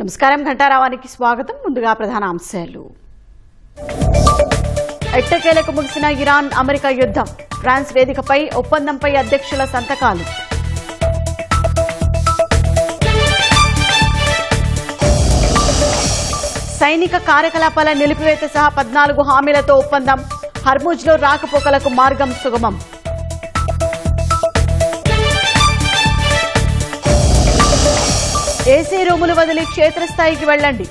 నమస్కారం ఘంటారావానికి స్వాగతం. ముందుగా ప్రధాన అంశాలు. ఎట్టకేలకు ముగిసిన ఇరాన్ అమెరికా యుద్ధం. ఫ్రాన్స్ వేదికపై ఒప్పందంపై అధ్యక్షుల సంతకాలు. సైనిక కార్యకలాపాల నిలిపివేత సహా 14 హామీలతో ఒప్పందం. హర్ముజ్లో రాకపోకలకు మార్గం సుగమం. ఏసీ రూములు వదిలి క్షేత్రస్థాయికి వెళ్లండి.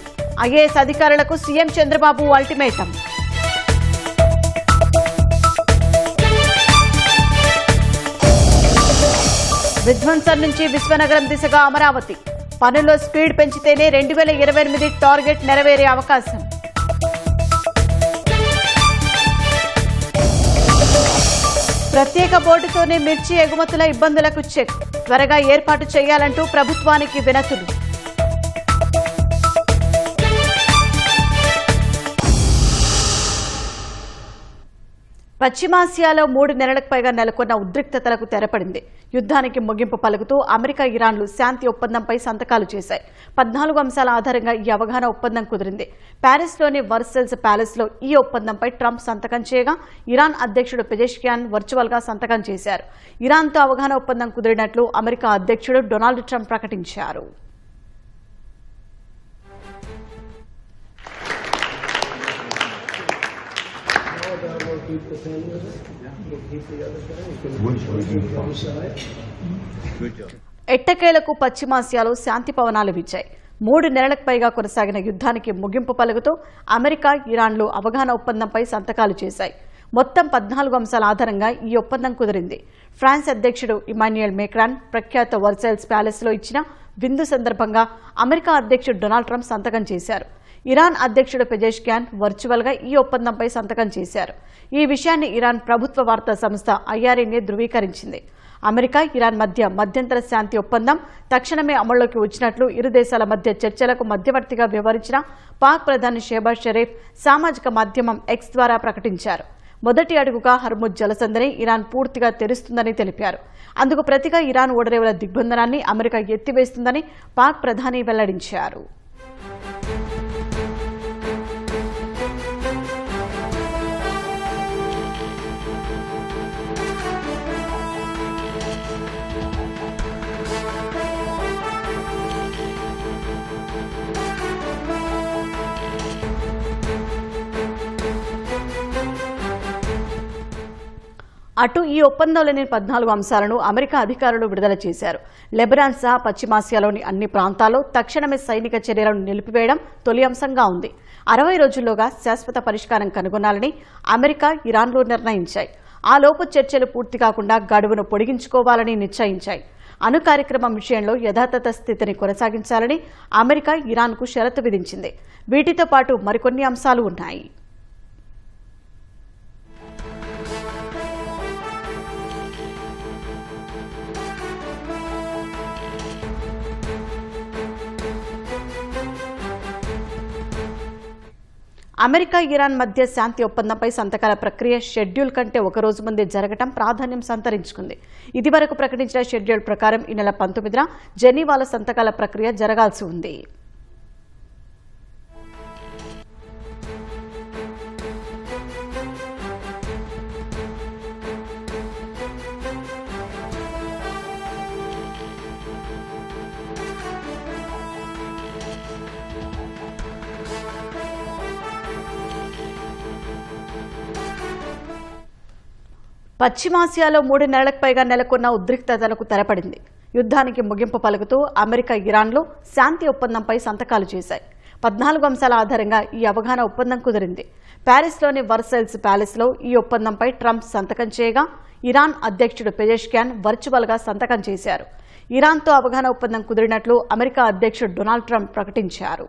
ఐఏఎస్ అధికారులకు సీఎం చంద్రబాబు అల్టిమేటం. విధ్వంసం నుంచి విశ్వనగరం దిశగా అమరావతి. పనుల్లో స్పీడ్ పెంచితేనే 2028 టార్గెట్ నెరవేరే అవకాశం. ప్రత్యేక బోర్డుతోనే మిర్చి ఎగుమతుల ఇబ్బందులకు చెక్. త్వరగా ఏర్పాటు చేయాలంటూ ప్రభుత్వానికి వినతులు. పశ్చిమాసియాలో 3 నెలలకు పైగా నెలకొన్న ఉద్రిక్తతలకు తెరపడింది. యుద్ధానికి ముగింపు పలుకుతూ అమెరికా, ఇరాన్లు శాంతి ఒప్పందంపై సంతకాలు చేశాయి. 14 అంశాల ఆధారంగా ఈ అవగాహన ఒప్పందం కుదిరింది. ప్యారిస్లోని వర్సెల్స్ ప్యాలెస్లో ఈ ఒప్పందంపై ట్రంప్ సంతకం చేయగా, ఇరాన్ అధ్యక్షుడు పెజెష్కియాన్ వర్చువల్గా సంతకం చేశారు. ఇరాన్తో అవగాహన ఒప్పందం కుదిరినట్లు అమెరికా అధ్యక్షుడు డొనాల్డ్ ట్రంప్ ప్రకటించారు. ఎట్టకేలకు పశ్చిమాసియాలో శాంతి పవనాలు వీచాయి. 3 నెలలకు పైగా కొనసాగిన యుద్ధానికి ముగింపు పలుకుతూ అమెరికా, ఇరాన్లు అవగాహన ఒప్పందంపై సంతకాలు చేశాయి. మొత్తం 14 అంశాల ఆధారంగా ఈ ఒప్పందం కుదిరింది. ఫ్రాన్స్ అధ్యక్షుడు ఇమాన్యుయల్ మేక్రాన్ ప్రఖ్యాత వర్సెల్స్ ప్యాలెస్లో ఇచ్చిన విందు సందర్భంగా అమెరికా అధ్యక్షుడు డొనాల్డ్ ట్రంప్ సంతకం చేశారు. ఇరాన్ అధ్యక్షుడు పెజెష్కియాన్ వర్చువల్గా ఈ ఒప్పందంపై సంతకం చేశారు. ఈ విషయాన్ని ఇరాన్ ప్రభుత్వ వార్తా సంస్థ IRNA ధృవీకరించింది. అమెరికా, ఇరాన్ మధ్య మధ్యంతర శాంతి ఒప్పందం తక్షణమే అమల్లోకి వచ్చినట్లు ఇరు దేశాల మధ్య చర్చలకు మధ్యవర్తిగా వ్యవహరించిన పాక్ ప్రధాని షెహబాజ్ షరీఫ్ సామాజిక మాధ్యమం X ద్వారా ప్రకటించారు. మొదటి అడుగుగా హర్ముజ్ జలసంధిని ఇరాన్ పూర్తిగా తెరుస్తుందని తెలిపారు. అందుకు ప్రతిగా ఇరాన్ ఓడరేవుల దిగ్బంధనాన్ని అమెరికా ఎత్తివేస్తుందని పాక్ ప్రధాని వెల్లడించారు. అటు ఈ ఒప్పందంలోని 14 అంశాలను అమెరికా అధికారులు విడుదల చేశారు. లెబనాన్ సహా పశ్చిమాసియాలోని అన్ని ప్రాంతాల్లో తక్షణమే సైనిక చర్యలను నిలిపివేయడం తొలి అంశంగా ఉంది. 60 రోజుల్లోగా శాశ్వత పరిష్కారం కనుగొనాలని అమెరికా, ఇరాన్లు నిర్ణయించాయి. ఆ లోపు చర్చలు పూర్తి కాకుండా గడువును పొడిగించుకోవాలని నిశ్చయించాయి. అణు కార్యక్రమం విషయంలో యథాతథ స్థితిని కొనసాగించాలని అమెరికా, ఇరాన్కు షరతు విధించింది. వీటితో పాటు మరికొన్ని అంశాలు ఉన్నాయి. అమెరికా, ఇరాన్ మధ్య శాంతి ఒప్పందంపై సంతకాల ప్రక్రియ షెడ్యూల్ కంటే ఒక రోజు ముందే జరగడం ప్రాధాన్యం సంతరించుకుంది. ఇదివరకు ప్రకటించిన షెడ్యూల్ ప్రకారం ఈ నెల 19న జెనీవాలో సంతకాల ప్రక్రియ జరగాల్సి ఉంది. పశ్చిమాసియాలో 3 నెలలకు పైగా నెలకొన్న ఉద్రిక్తతలకు తెరపడింది. యుద్ధానికి ముగింపు పలుకుతూ అమెరికా, ఇరాన్లు శాంతి ఒప్పందంపై సంతకాలు చేశాయి. 14 అంశాల ఆధారంగా ఈ అవగాహన ఒప్పందం కుదిరింది. ప్యారిస్లోని వర్సెల్స్ ప్యాలెస్లో ఈ ఒప్పందంపై ట్రంప్ సంతకం చేయగా, ఇరాన్ అధ్యక్షుడు పెజెష్కియాన్ వర్చువల్గా సంతకం చేశారు. ఇరాన్తో అవగాహన ఒప్పందం కుదిరినట్లు అమెరికా అధ్యక్షుడు డొనాల్డ్ ట్రంప్ ప్రకటించారు.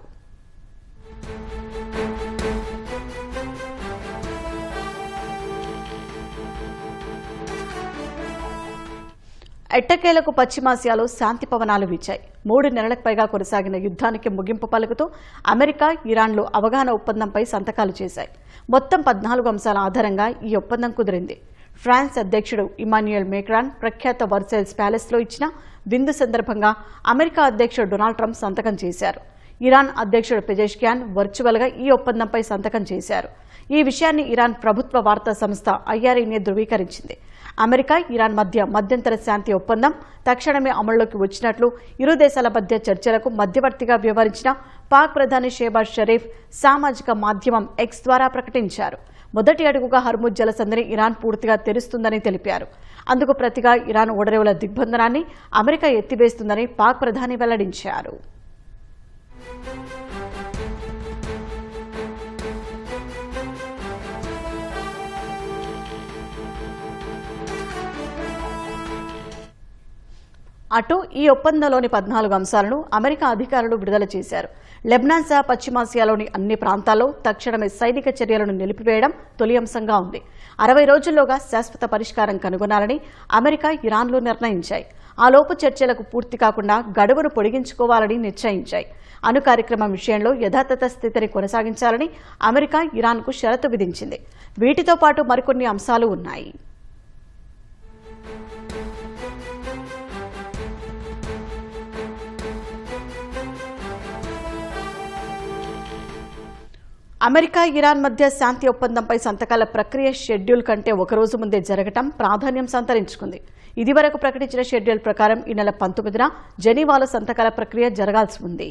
ఎట్టకేలకు పశ్చిమాసియాలో శాంతి పవనాలు వీచాయి. 3 నెలలకు పైగా కొనసాగిన యుద్ధానికి ముగింపు పలుకుతూ అమెరికా, ఇరాన్లు అవగాహన ఒప్పందంపై సంతకాలు చేశాయి. మొత్తం 14 అంశాల ఆధారంగా ఈ ఒప్పందం కుదిరింది. ఫ్రాన్స్ అధ్యక్షుడు ఇమాన్యుయల్ మేక్రాన్ ప్రఖ్యాత వర్సెల్స్ ప్యాలెస్లో ఇచ్చిన విందు సందర్భంగా అమెరికా అధ్యక్షుడు డొనాల్డ్ ట్రంప్ సంతకం చేశారు. ఇరాన్ అధ్యక్షుడు పెజెష్కియాన్ వర్చువల్గా ఈ ఒప్పందంపై సంతకం చేశారు. ఈ విషయాన్ని ఇరాన్ ప్రభుత్వ వార్తా సంస్థ IRNA ధృవీకరించింది. అమెరికా, ఇరాన్ మధ్య మధ్యంతర శాంతి ఒప్పందం తక్షణమే అమల్లోకి వచ్చినట్లు ఇరు దేశాల మధ్య చర్చలకు మధ్యవర్తిగా వ్యవహరించిన పాక్ ప్రధాని షెహబాజ్ షరీఫ్ సామాజిక మాధ్యమం X ద్వారా ప్రకటించారు. మొదటి అడుగుగా హర్ముజ్ జలసంధిని ఇరాన్ పూర్తిగా తెరుస్తుందని తెలిపారు. అందుకు ప్రతిగా ఇరాన్ ఓడరేవుల దిగ్బంధనాన్ని అమెరికా ఎత్తివేస్తుందని పాక్ ప్రధాని వెల్లడించారు. అటు ఈ ఒప్పందంలోని 14 అంశాలను అమెరికా అధికారులు విడుదల చేశారు. లెబనాన్ సహా పశ్చిమాసియాలోని అన్ని ప్రాంతాల్లో తక్షణమే సైనిక చర్యలను నిలిపివేయడం తొలి అంశంగా ఉంది. 60 రోజుల్లోగా శాశ్వత పరిష్కారం కనుగొనాలని అమెరికా, ఇరాన్లు నిర్ణయించాయి. ఆలోపు చర్చలకు పూర్తి కాకుండా గడువును పొడిగించుకోవాలని నిశ్చయించాయి. అణు కార్యక్రమం విషయంలో యథాతథ స్థితిని కొనసాగించాలని అమెరికా, ఇరాన్కు షరతు విధించింది. వీటితో పాటు మరికొన్ని అంశాలు ఉన్నాయి. అమెరికా, ఇరాన్ మధ్య శాంతి ఒప్పందంపై సంతకాల ప్రక్రియ షెడ్యూల్ కంటే ఒకరోజు ముందే జరగటం ప్రాధాన్యం సంతరించుకుంది. ఇదివరకు ప్రకటించిన షెడ్యూల్ ప్రకారం ఈ నెల 19న జెనీవాలో సంతకాల ప్రక్రియ జరగాల్సి ఉంది.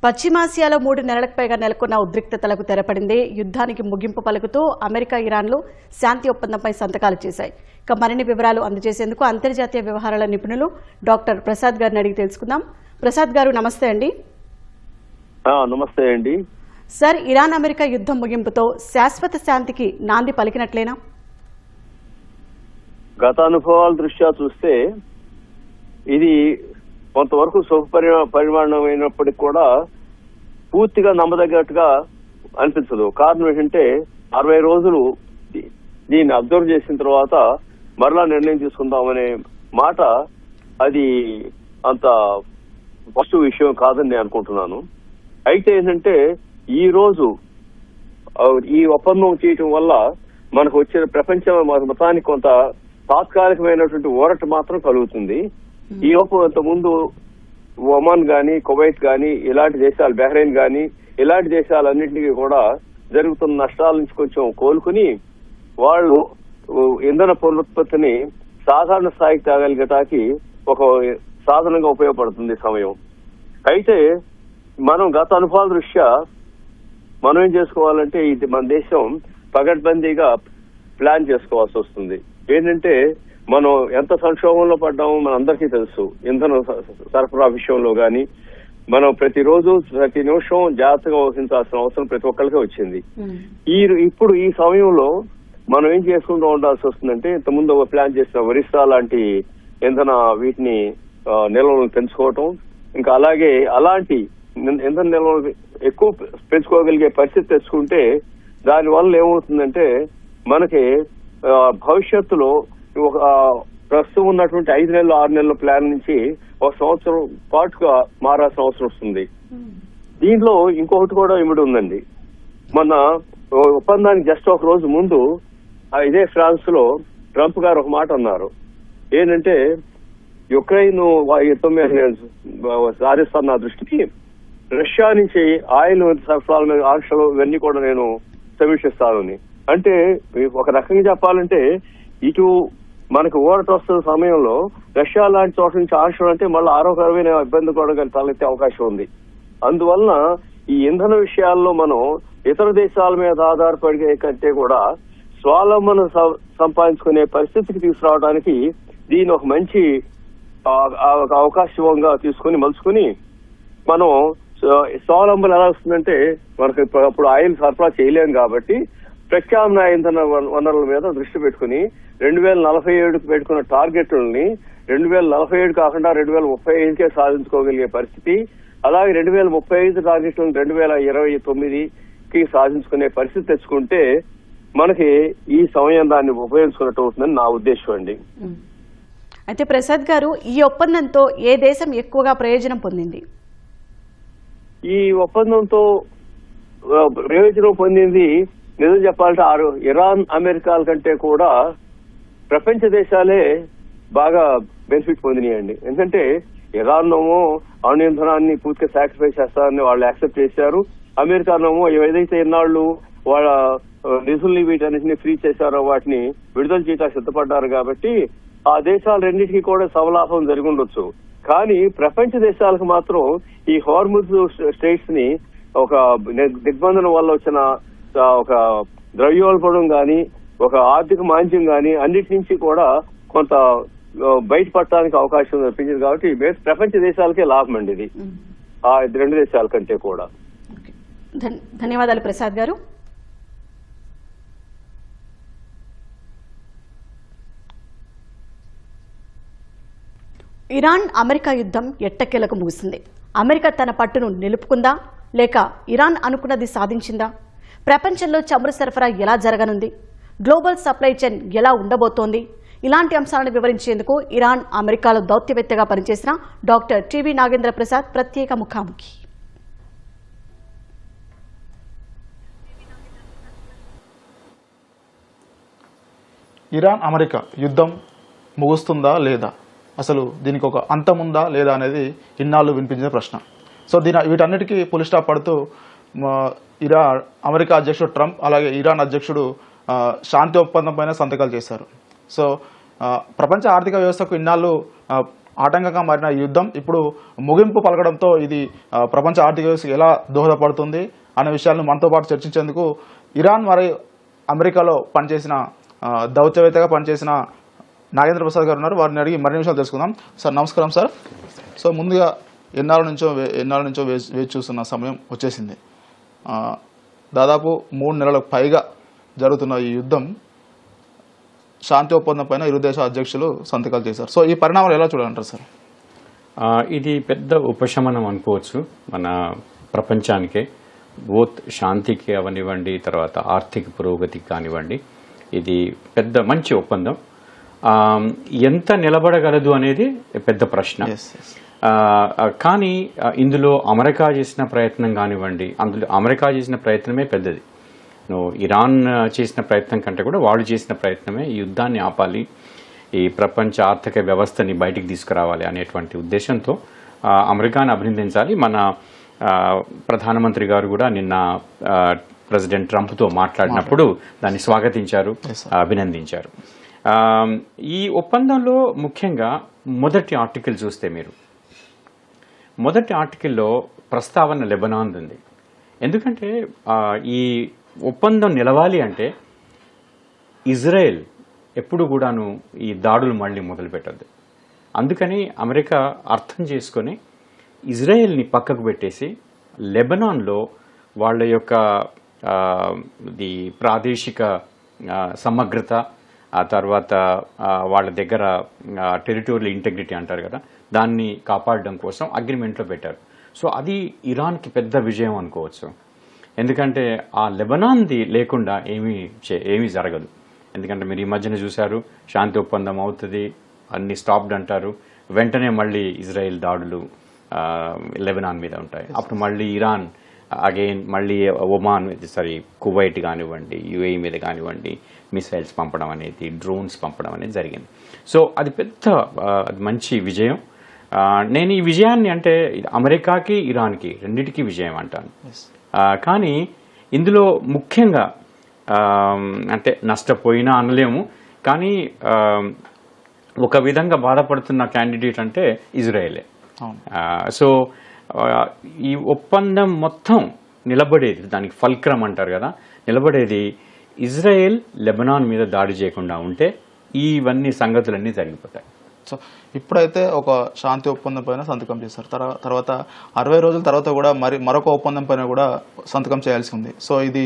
పశ్చిమాసియాలో 3 నెలలకు పైగా నెలకొన్న ఉద్రిక్తతలకు తెరపడింది. యుద్ధానికి ముగింపు పలుకుతూ అమెరికా, ఇరాన్లు శాంతి ఒప్పందంపై సంతకాలు చేశాయి. ఇక మరిన్ని వివరాలు అందజేసేందుకు అంతర్జాతీయ వ్యవహారాల నిపుణులు డాక్టర్ ప్రసాద్ గారిని అడిగి తెలుసుకుందాం. ప్రసాద్ గారు, నమస్తే అండి. నమస్తే అండి. సార్, ఇరాన్ అమెరికా యుద్ధం ముగింపుతో శాశ్వత శాంతికి నాంది పలికినట్లేనా? గత అనుభవాల దృష్ట్యా చూస్తే ఇది కొంతవరకు పరిమాణమైనప్పటికీ కూడా పూర్తిగా నమ్మదగ్గట్టుగా అనిపించదు. కారణం ఏంటంటే 60 రోజులు దీన్ని అబ్జర్వ్ చేసిన తర్వాత మరలా నిర్ణయం తీసుకుందామనే మాట అది అంత ఫస్ట్ విషయం కాదని నేను అనుకుంటున్నాను. అయితే ఏంటంటే ఈ రోజు ఈ ఒప్పందం చేయటం వల్ల మనకు వచ్చిన ప్రపంచం మొత్తానికి కొంత తాత్కాలికమైనటువంటి ఊరట మాత్రం కలుగుతుంది. ఈ ఒప్పందం ముందు ఒమాన్ గాని, కువైట్ గాని, ఇలాంటి దేశాలు, బహ్రెయిన్ గాని, ఇలాంటి దేశాలన్నింటినీ కూడా జరుగుతున్న నష్టాల నుంచి కొంచెం కోలుకుని వాళ్ళు ఇంధన పునరుత్పత్తిని సాధారణ స్థాయికి తేగలిగటానికి ఒక సాధనంగా ఉపయోగపడుతుంది సమయం. అయితే మనం గత అనుభవాల దృష్ట్యా మనం ఏం చేసుకోవాలంటే ఇది మన దేశం పగడ్బందీగా ప్లాన్ చేసుకోవాల్సి వస్తుంది. ఏంటంటే మనం ఎంత సంక్షోభంలో పడ్డామో మన అందరికీ తెలుసు. ఇంధన సరఫరా విషయంలో గాని మనం ప్రతిరోజు ప్రతి నిమిషం జాగ్రత్తగా వహించాల్సిన అవసరం ప్రతి ఒక్కరికి వచ్చింది. ఇప్పుడు ఈ సమయంలో మనం ఏం చేసుకుంటూ ఉండాల్సి వస్తుందంటే ఇంతకుముందు ప్లాన్ చేసిన ఒరిస్సా లాంటి ఇంధన వీటిని నిల్వలను పెంచుకోవటం, ఇంకా అలాగే అలాంటి ఇంధన నిల్వలు ఎక్కువ పెంచుకోగలిగే పరిస్థితి తెచ్చుకుంటే దానివల్ల ఏమవుతుందంటే మనకి భవిష్యత్తులో ఒక ప్రస్తుతం ఉన్నటువంటి 5 నెలలు 6 నెలల ప్లాన్ నుంచి 1 సంవత్సరం పాటుగా మారాల్సిన అవసరం వస్తుంది. దీంట్లో ఇంకొకటి కూడా ఇమిడి ఉందండి. మన ఒప్పందానికి జస్ట్ ఒక రోజు ముందు ఇదే ఫ్రాన్స్ లో ట్రంప్ గారు ఒక మాట అన్నారు. ఏంటంటే యుక్రెయిన్ యుద్ధం మీద సాధిస్తున్న దృష్టికి రష్యా నుంచి ఆయిల్ సరఫరాల మీద ఆంక్షలు ఇవన్నీ కూడా నేను సమీక్షిస్తానని. అంటే ఒక రకంగా చెప్పాలంటే ఇటు మనకు ఊరట వస్తున్న సమయంలో రష్యా లాంటి చోట నుంచి ఆంక్షలు అంటే మళ్ళీ ఆరోగ్యమైన ఇబ్బంది కూడా తలెత్తే అవకాశం ఉంది. అందువలన ఈ ఇంధన విషయాల్లో మనం ఇతర దేశాల మీద ఆధారపడే కంటే కూడా స్వావలంబన సంపాదించుకునే పరిస్థితికి తీసుకురావడానికి దీని ఒక మంచి అవకాశంగా తీసుకుని మలుచుకుని మనం స్వావలంబన ఎలా వస్తుందంటే మనకు అప్పుడు ఆయిల్ సరఫరా చేయలేం కాబట్టి ప్రత్యామ్నాయ ఇంధన వనరుల మీద దృష్టి పెట్టుకుని 2047కు పెట్టుకున్న టార్గెట్లని 2047 కాకుండా 2035కే సాధించుకోగలిగే పరిస్థితి, అలాగే 2035 టార్గెట్లను 2029కి సాధించుకునే పరిస్థితి తెచ్చుకుంటే మనకి ఈ సమయం దాన్ని ఉపయోగించుకున్నట్టు అవుతుందని నా ఉద్దేశం అండి. అయితే ప్రసాద్ గారు, ఈ ఒప్పందంతో ఏ దేశం ఎక్కువగా ప్రయోజనం పొందింది? ఈ ఒప్పందంతో ప్రయోజనం పొందింది నిజం చెప్పాలంటే ఇరాన్ అమెరికాల కంటే కూడా ప్రపంచ దేశాలే బాగా బెనిఫిట్ పొందినాయండి. ఎందుకంటే ఇరాన్ ఏమో అణు ఇంధనాన్ని పూర్తిగా సాక్రిఫైస్ చేస్తారని వాళ్ళు యాక్సెప్ట్ చేశారు. అమెరికానేమో ఏదైతే ఇన్నాళ్ళు వాళ్ళ నిధుల్ని వీటన్నిటిని ఫ్రీ చేశారో వాటిని విడుదల చేయడానికి సిద్ధపడ్డారు. కాబట్టి ఆ దేశాలు రెండింటికి కూడా సమలాభం జరిగి ఉండొచ్చు. కానీ ప్రపంచ దేశాలకు మాత్రం ఈ హార్ముజ్ స్టేట్స్ ని ఒక దిగ్బంధనం వల్ల వచ్చిన ఒక ద్రవ్యోల్బణం గాని, ఒక ఆర్థిక మాంద్యం గాని అన్నిటి నుంచి కూడా కొంత బయటపడటానికి అవకాశం కనిపించింది. కాబట్టి ప్రపంచ దేశాలకే లాభం అండి ఇది, ఆ 2 దేశాల కంటే కూడా. ధన్యవాదాలు ప్రసాద్ గారు. ఇరాన్ అమెరికా యుద్ధం ఎట్టకేలకు ముగిసింది. అమెరికా తన పట్టును నిలుపుకుందా లేక ఇరాన్ అనుకున్నది సాధించిందా? ప్రపంచంలో చమురు సరఫరా ఎలా జరగనుంది? గ్లోబల్ సప్లై చైన్ ఎలా ఉండబోతోంది? ఇలాంటి అంశాలను వివరించేందుకు ఇరాన్ అమెరికాలో దౌత్యవేత్తగా పనిచేసిన డాక్టర్ టివి నాగేంద్ర ప్రసాద్ ప్రత్యేక ముఖాముఖి. ఇరాన్ అమెరికా యుద్ధం ముగుస్తుందా లేదా, అసలు దీనికి ఒక అంతం ఉందా లేదా అనేది ఇన్నాళ్ళు వినిపించిన ప్రశ్న. సో వీటన్నిటికీ పులి స్టాప్ పడుతూ అమెరికా అధ్యక్షుడు ట్రంప్ అలాగే ఇరాన్ అధ్యక్షుడు శాంతి ఒప్పందం పైన సంతకాలు చేశారు. సో ప్రపంచ ఆర్థిక వ్యవస్థకు ఇన్నాళ్ళు ఆటంకంగా మారిన ఈ యుద్ధం ఇప్పుడు ముగింపు పలకడంతో ఇది ప్రపంచ ఆర్థిక వ్యవస్థకు ఎలా దోహదపడుతుంది అనే విషయాలను మనతో పాటు చర్చించేందుకు ఇరాన్ మరియు అమెరికాలో పనిచేసిన దౌత్యవేత్తగా పనిచేసిన నాగేంద్ర ప్రసాద్ గారు ఉన్నారు. వారిని అడిగి మరిన్ని విషయాలు తెలుసుకుందాం. సార్ నమస్కారం సార్. సో ముందుగా ఎన్నాళ్ళ నుంచో వేచి చూస్తున్న సమయం వచ్చేసింది. దాదాపు 3 నెలలకు పైగా జరుగుతున్న ఈ యుద్ధం శాంతి ఒప్పందం పైన ఇరు దేశాల అధ్యక్షులు సంతకాలు చేశారు. సో ఈ పరిణామాలు ఎలా చూడాలంటారు సార్? ఇది పెద్ద ఉపశమనం అనుకోవచ్చు మన ప్రపంచానికే. బోత్ శాంతికి అవనివ్వండి, తర్వాత ఆర్థిక పురోగతికి కానివ్వండి, ఇది పెద్ద మంచి ఒప్పందం. ఎంత నిలబడగలదు అనేది పెద్ద ప్రశ్న. కానీ ఇందులో అమెరికా చేసిన ప్రయత్నం కానివ్వండి, అందులో అమెరికా చేసిన ప్రయత్నమే పెద్దది. ఇరాన్ చేసిన ప్రయత్నం కంటే కూడా వాళ్ళు చేసిన ప్రయత్నమే ఈ యుద్ధాన్ని ఆపాలి, ఈ ప్రపంచ ఆర్థిక వ్యవస్థని బయటికి తీసుకురావాలి అనేటువంటి ఉద్దేశంతో అమెరికాను అభినందించాలి. మన ప్రధానమంత్రి గారు కూడా నిన్న ప్రెసిడెంట్ ట్రంప్తో మాట్లాడినప్పుడు దాన్ని స్వాగతించారు, అభినందించారు. ఈ ఒప్పందంలో ముఖ్యంగా మొదటి ఆర్టికల్ చూస్తే మీరు మొదటి ఆర్టికల్లో ప్రస్తావన లెబనాన్ ఉంది. ఎందుకంటే ఈ ఒప్పందం నిలవాలి అంటే ఇజ్రాయెల్ ఎప్పుడు కూడాను ఈ దాడులు మళ్ళీ మొదలుపెట్టద్దు. అందుకని అమెరికా అర్థం చేసుకొని ఇజ్రాయెల్ని పక్కకు పెట్టేసి లెబనాన్లో వాళ్ళ యొక్క ది ప్రాదేశిక సమగ్రత, ఆ తర్వాత వాళ్ళ దగ్గర టెరిటోరియల్ ఇంటెగ్రిటీ అంటారు కదా, దాన్ని కాపాడడం కోసం అగ్రిమెంట్లో పెట్టారు. సో అది ఇరాన్కి పెద్ద విజయం అనుకోవచ్చు. ఎందుకంటే ఆ లెబనాన్ది లేకుండా ఏమీ జరగదు. ఎందుకంటే మీరు ఈ మధ్యన చూశారు, శాంతి ఒప్పందం అవుతుంది, అన్ని స్టాప్డ్ అంటారు, వెంటనే మళ్ళీ ఇజ్రాయెల్ దాడులు లెబనాన్ మీద ఉంటాయి. అప్పుడు మళ్ళీ ఇరాన్ అగైన్ మళ్ళీ కువైట్ కానివ్వండి, యుఏఈ మీద కానివ్వండి మిసైల్స్ పంపడం అనేది, డ్రోన్స్ పంపడం అనేది జరిగింది. సో అది పెద్ద మంచి విజయం. నేను ఈ విజయాన్ని అంటే అమెరికాకి ఇరాన్కి రెండింటికి విజయం అంటాను. కానీ ఇందులో ముఖ్యంగా అంటే నష్టపోయినా అనలేము, కానీ ఒక విధంగా బాధపడుతున్న క్యాండిడేట్ అంటే ఇజ్రాయెలే. అవును. సో ఈ ఒప్పందం మొత్తం నిలబడేది, దానికి ఫల్క్రమ్ అంటారు కదా, నిలబడేది ఇజ్రాయెల్ లెబనాన్ మీద దాడి చేయకుండా ఉంటే ఇవన్నీ సంగతులన్నీ జరిగిపోతాయి. సో ఇప్పుడైతే ఒక శాంతి ఒప్పందం పైన సంతకం చేశారు. తర్వాత 60 రోజుల తర్వాత కూడా మరొక ఒప్పందం పైన కూడా సంతకం చేయాల్సి ఉంది. సో ఇది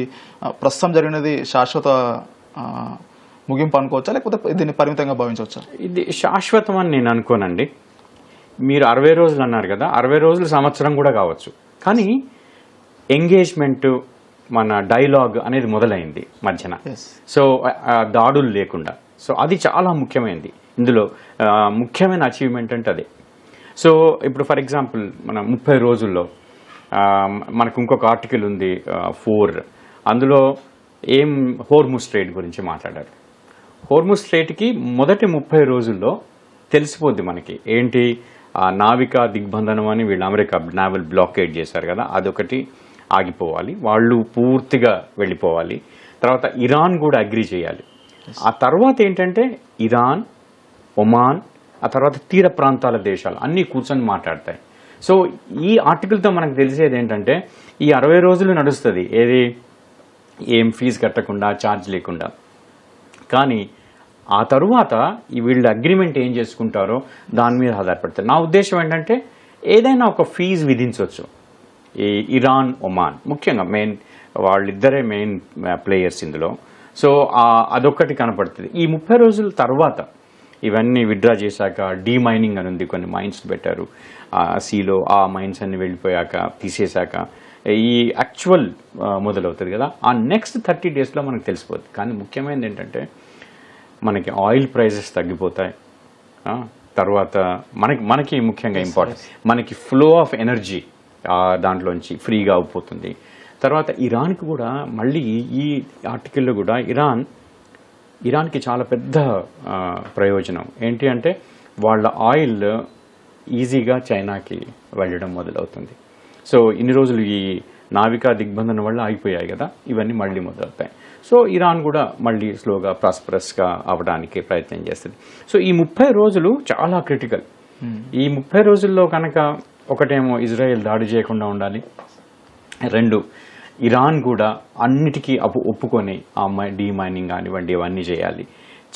ప్రస్తుతం జరిగినది శాశ్వత ముగింపు అనుకోవచ్చా, లేకపోతే దీన్ని పరిమితంగా భావించవచ్చా? ఇది శాశ్వతం అని నేను అనుకోనండి. మీరు 60 రోజులు అన్నారు కదా, 60 రోజులు సంవత్సరం కూడా కావచ్చు. కానీ ఎంగేజ్మెంట్, మన డైలాగ్ అనేది మొదలైంది మధ్యన. సో దాడులు లేకుండా. సో అది చాలా ముఖ్యమైనది. ఇందులో ముఖ్యమైన అచీవ్మెంట్ అంటే అదే. సో ఇప్పుడు ఫర్ ఎగ్జాంపుల్ మన 30 రోజుల్లో మనకు ఇంకొక ఆర్టికల్ ఉంది 4, అందులో హోర్ముజ్ స్ట్రైట్ గురించి మాట్లాడారు. హోర్ముజ్ స్ట్రైట్కి మొదటి 30 రోజుల్లో తెలిసిపోద్ది మనకి ఏంటి, నావికా దిగ్బంధనం అని వీళ్ళు అమెరికా నావల్ బ్లాకేడ్ చేశారు కదా, అదొకటి ఆగిపోవాలి, వాళ్ళు పూర్తిగా వెళ్ళిపోవాలి. తర్వాత ఇరాన్ కూడా అగ్రీ చేయాలి. ఆ తర్వాత ఏంటంటే ఇరాన్, ఒమాన్, ఆ తర్వాత తీర ప్రాంతాల దేశాలు అన్నీ కూర్చొని మాట్లాడతాయి. సో ఈ ఆర్టికల్తో మనకు తెలిసేది ఏంటంటే ఈ 60 రోజులు నడుస్తుంది, ఏం ఫీజు కట్టకుండా, ఛార్జ్ లేకుండా. కానీ ఆ తరువాత వీళ్ళ అగ్రిమెంట్ ఏం చేసుకుంటారో దాని మీద ఆధారపడతారు. నా ఉద్దేశం ఏంటంటే ఏదైనా ఒక ఫీజు విధించవచ్చు. ఈ ఇరాన్, ఒమాన్ ముఖ్యంగా వాళ్ళిద్దరే మెయిన్ ప్లేయర్స్ ఇందులో. సో అదొక్కటి కనపడుతుంది. ఈ 30 రోజుల తర్వాత ఇవన్నీ విత్డ్రా చేశాక డీమైనింగ్ అని ఉంది, కొన్ని మైన్స్ పెట్టారు సీలో, ఆ మైన్స్ అన్ని వెళ్ళిపోయాక తీసేశాక ఈ యాక్చువల్ మొదలవుతుంది కదా, ఆ నెక్స్ట్ 30 డేస్లో మనకు తెలిసిపోతుంది. కానీ ముఖ్యమైనది ఏంటంటే మనకి ఆయిల్ ప్రైజెస్ తగ్గిపోతాయి. తర్వాత మనకి ముఖ్యంగా ఇంపార్టెంట్ మనకి ఫ్లో ఆఫ్ ఎనర్జీ దాంట్లోంచి ఫ్రీగా అయిపోతుంది. తర్వాత ఇరాన్కి కూడా మళ్ళీ ఈ ఆర్టికల్లో కూడా ఇరాన్కి చాలా పెద్ద ప్రయోజనం ఏంటి అంటే వాళ్ళ ఆయిల్ ఈజీగా చైనాకి వెళ్ళడం మొదలవుతుంది. సో ఇన్ని రోజులు ఈ నావికా దిగ్బంధనం వల్ల ఆగిపోయాయి కదా, ఇవన్నీ మళ్ళీ మొదలవుతాయి. సో ఇరాన్ కూడా మళ్ళీ స్లోగా ప్రాస్పరస్గా అవ్వడానికి ప్రయత్నం చేస్తుంది. సో ఈ 30 రోజులు చాలా క్రిటికల్. ఈ 30 రోజుల్లో కనుక ఒకటేమో ఇజ్రాయెల్ దాడి చేయకుండా ఉండాలి, 2 ఇరాన్ కూడా అన్నిటికీ ఒప్పుకొని ఆ డీమైనింగ్ కానివ్వండి ఇవన్నీ చేయాలి.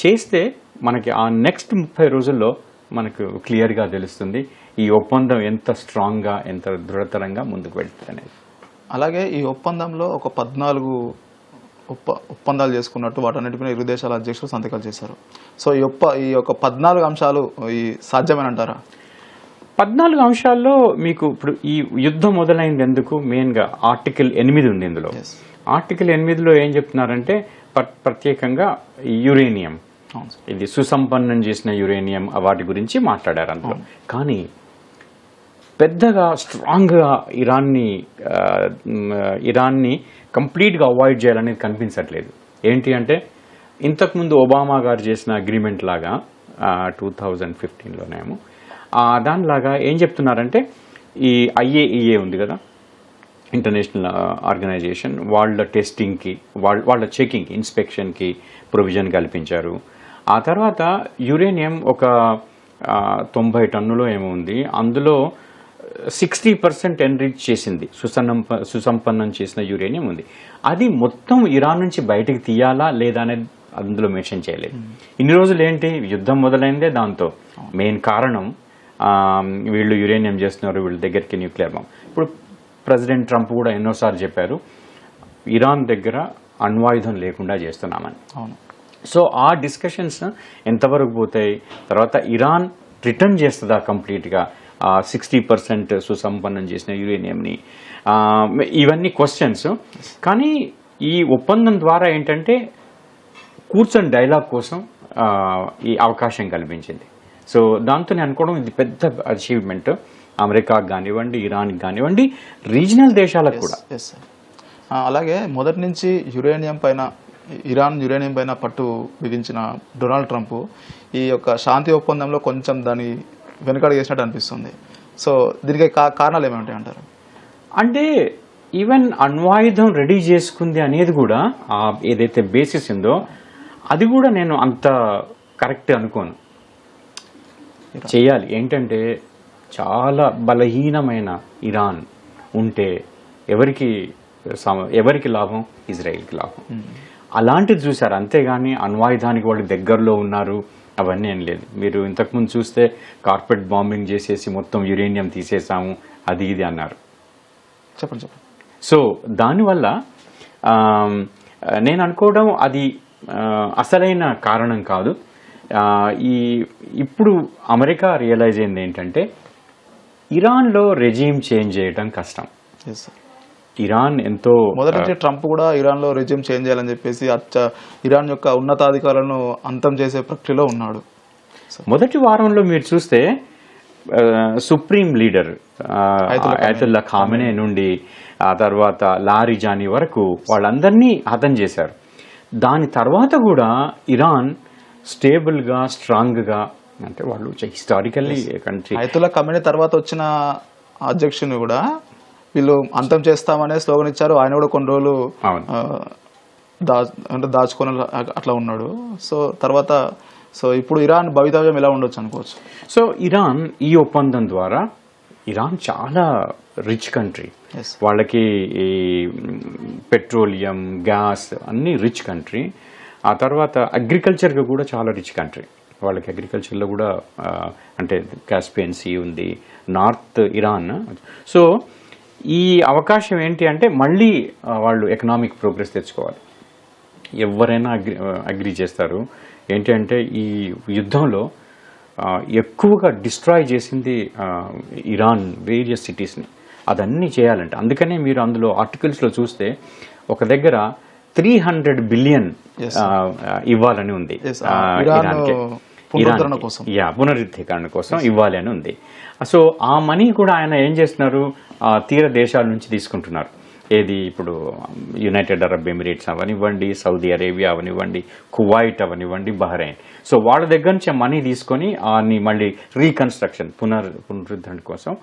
చేస్తే మనకి ఆ నెక్స్ట్ 30 రోజుల్లో మనకు క్లియర్గా తెలుస్తుంది ఈ ఒప్పందం ఎంత స్ట్రాంగ్గా, ఎంత దృఢతరంగా ముందుకు వెళ్తుంది అనేది. అలాగే ఈ ఒప్పందంలో ఒక 14 ఒప్పందాలు చేసుకున్నట్టు వాటన్నిటిపైన ఇరు దేశాల అధ్యక్షులు సంతకాలు చేశారు. సో ఈ యొక్క 14 అంశాలు సాధ్యమేనంటారా? 14 అంశాల్లో మీకు ఇప్పుడు ఈ యుద్ధం మొదలైంది ఎందుకు, మెయిన్గా ఆర్టికల్ 8 ఉంది ఇందులో. ఆర్టికల్ 8లో ఏం చెప్తున్నారంటే ప్రత్యేకంగా యురేనియం, ఇది సుసంపన్నం చేసిన యురేనియం వాటి గురించి మాట్లాడారు అందులో. కానీ పెద్దగా స్ట్రాంగ్గా ఇరాన్ని కంప్లీట్గా అవాయిడ్ చేయాలనేది కనిపించట్లేదు. ఏంటి అంటే ఇంతకుముందు ఒబామా గారు చేసిన అగ్రిమెంట్ లాగా 2015లోనేమో దానిలాగా ఏం చెప్తున్నారంటే ఈ IAEA ఉంది కదా, ఇంటర్నేషనల్ ఆర్గనైజేషన్, వాళ్ళ టెస్టింగ్కి, వాళ్ళ చెకింగ్, ఇన్స్పెక్షన్కి ప్రొవిజన్ కల్పించారు. ఆ తర్వాత యురేనియం ఒక 90 టన్నులో ఏమో ఉంది, అందులో 60% ఎన్రిచ్ చేసింది, సుసంపన్నం చేసిన యురేనియం ఉంది. అది మొత్తం ఇరాన్ నుంచి బయటకు తీయాలా లేదా అనేది అందులో మెన్షన్ చేయలేదు. ఇన్ని రోజులు ఏంటి, యుద్ధం మొదలైందే దాంతో. మెయిన్ కారణం వీళ్ళు యురేనియం చేస్తున్నారు, వీళ్ళ దగ్గరికి న్యూక్లియర్ బాంబ్. ఇప్పుడు ప్రెసిడెంట్ ట్రంప్ కూడా ఎన్నోసార్లు చెప్పారు ఇరాన్ దగ్గర అణ్వాయుధం లేకుండా చేస్తున్నామని. అవును. సో ఆ డిస్కషన్స్ ఎంతవరకు పోతాయి, తర్వాత ఇరాన్ రిటర్న్ చేస్తుందా కంప్లీట్గా 60% సుసంపన్నం చేసిన యురేనియంని, ఇవన్నీ క్వశ్చన్స్. కానీ ఈ ఒప్పందం ద్వారా ఏంటంటే కూర్చొని డైలాగ్ కోసం ఈ అవకాశం కల్పించింది. సో దాంతో నేను అనుకోవడం ఇది పెద్ద అచీవ్మెంట్ అమెరికాకు కానివ్వండి, ఇరాన్కి కానివ్వండి, రీజనల్ దేశాలకు కూడా. అలాగే మొదటి నుంచి ఇరాన్ యురేనియం పైన పట్టు బిగించిన డొనాల్డ్ ట్రంప్ ఈ యొక్క శాంతి ఒప్పందంలో కొంచెం దాన్ని వెనుకడుగు వేసినట్టు అనిపిస్తుంది. సో దీనికి కారణాలు ఏమంటాయి అంటారు? అంటే ఈవెన్ అణ్వాయుధం రెడీ చేసుకుంది అనేది కూడా ఏదైతే బేసిస్ ఉందో అది కూడా నేను అంత కరెక్ట్ అనుకోను. చేయాలి. ఏంటంటే చాలా బలహీనమైన ఇరాన్ ఉంటే ఎవరికి లాభం? ఇజ్రాయెల్కి లాభం. అలాంటిది చూసారు, అంతేగాని అణ్వాయుధానికి వాళ్ళు దగ్గరలో ఉన్నారు అవన్నీ ఏం లేదు. మీరు ఇంతకుముందు చూస్తే కార్పెట్ బాంబింగ్ చేసేసి మొత్తం యురేనియం తీసేసాము అది ఇది అన్నారు. చెప్పండి. సో దానివల్ల నేను అనుకోవడం అది అసలైన కారణం కాదు. ఇప్పుడు అమెరికా రియలైజ్ అయింది ఏంటంటే ఇరాన్లో రెజీమ్ చేంజ్ చేయడం కష్టం. ఇరాన్ ఎంతో మొదటి నుంచి ట్రంప్ కూడా ఇరాన్లో రెజ్యూమ్ చేంజ్ చేయాలని చెప్పేసి ఇరాన్ యొక్క ఉన్నతాధికారులను అంతం చేసే ప్రక్రియలో ఉన్నాడు. మొదటి వారంలో మీరు చూస్తే సుప్రీం లీడర్ అయతుల్లా ఖామెనీ నుండి ఆ తర్వాత లారిజానీ వరకు వాళ్ళందరినీ హతం చేశారు. దాని తర్వాత కూడా ఇరాన్ స్టేబుల్గా స్ట్రాంగ్గా, అంటే వాళ్ళు హిస్టారికల్లీ కంట్రీ. అయతుల్లా ఖామెనీ తర్వాత వచ్చిన అధ్యక్షుని కూడా వీళ్ళు అంతం చేస్తామనే స్లోగన్ ఇచ్చారు. ఆయన కూడా కొన్ని రోజులు దాచుకొని అట్లా ఉన్నాడు. సో తర్వాత ఇప్పుడు ఇరాన్ భవితవ్యం ఎలా ఉండొచ్చు అనుకోవచ్చు. సో ఇరాన్ ఈ ఒప్పందం ద్వారా ఇరాన్ చాలా రిచ్ కంట్రీ. వాళ్ళకి ఈ పెట్రోలియం, గ్యాస్ అన్ని రిచ్ కంట్రీ. ఆ తర్వాత అగ్రికల్చర్గా కూడా చాలా రిచ్ కంట్రీ. వాళ్ళకి అగ్రికల్చర్లో కూడా అంటే కాస్పియన్ సీ ఉంది, నార్త్ ఇరాన్. సో ఈ అవకాశం ఏంటి అంటే మళ్ళీ వాళ్ళు ఎకనామిక్ ప్రోగ్రెస్ తెచ్చుకోవాలి. ఎవరైనా అగ్రి చేస్తారు. ఏంటి అంటే ఈ యుద్ధంలో ఎక్కువగా డిస్ట్రాయ్ చేసింది ఇరాన్ వేరియస్ సిటీస్ని. అదన్నీ చేయాలంటే అందుకనే మీరు అందులో ఆర్టికల్స్లో చూస్తే ఒక దగ్గర 300 బిలియన్ ఇవ్వాలని ఉంది ఇరాన్కి. పునరుద్ధీకరణ కోసం ఇవ్వాలి అని ఉంది. సో ఆ మనీ కూడా ఆయన ఏం చేస్తున్నారు, తీర దేశాల నుంచి తీసుకుంటున్నారు. ఏది ఇప్పుడు యునైటెడ్ అరబ్ ఎమిరేట్స్ అవనివ్వండి, సౌదీ అరేబియా అవనివ్వండి, కువైట్ అవనివ్వండి, బహ్రెయిన్. సో వాళ్ళ దగ్గర నుంచి మనీ తీసుకొని మళ్ళీ రీకన్స్ట్రక్షన్ పునరుద్ధరణ కోసం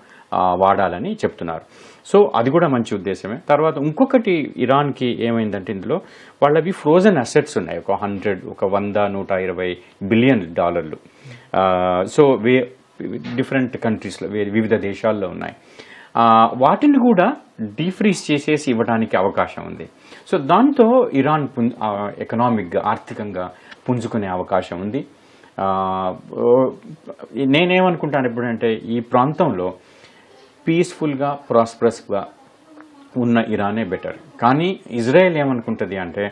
వాడాలని చెప్తున్నారు. సో అది కూడా మంచి ఉద్దేశమే. తర్వాత ఇంకొకటి ఇరాన్కి ఏమైందంటే ఇందులో వాళ్ళవి ఫ్రోజన్ అసెట్స్ ఉన్నాయి. ఒక 100-120 బిలియన్ డాలర్లు. సో డిఫరెంట్ కంట్రీస్లో వివిధ దేశాల్లో ఉన్నాయి. వాటిని కూడా డీఫ్రీజ్ చేసేసి ఇవ్వడానికి అవకాశం ఉంది. సో దాంతో ఇరాన్ ఎకనామిక్గా ఆర్థికంగా పుంజుకునే అవకాశం ఉంది. నేనేమనుకుంటాను ఎప్పుడంటే ఈ ప్రాంతంలో పీస్ఫుల్గా ప్రాస్పరస్గా ఉన్న ఇరానే బెటర్. కానీ ఇజ్రాయెల్ ఏమనుకుంటుంది అంటే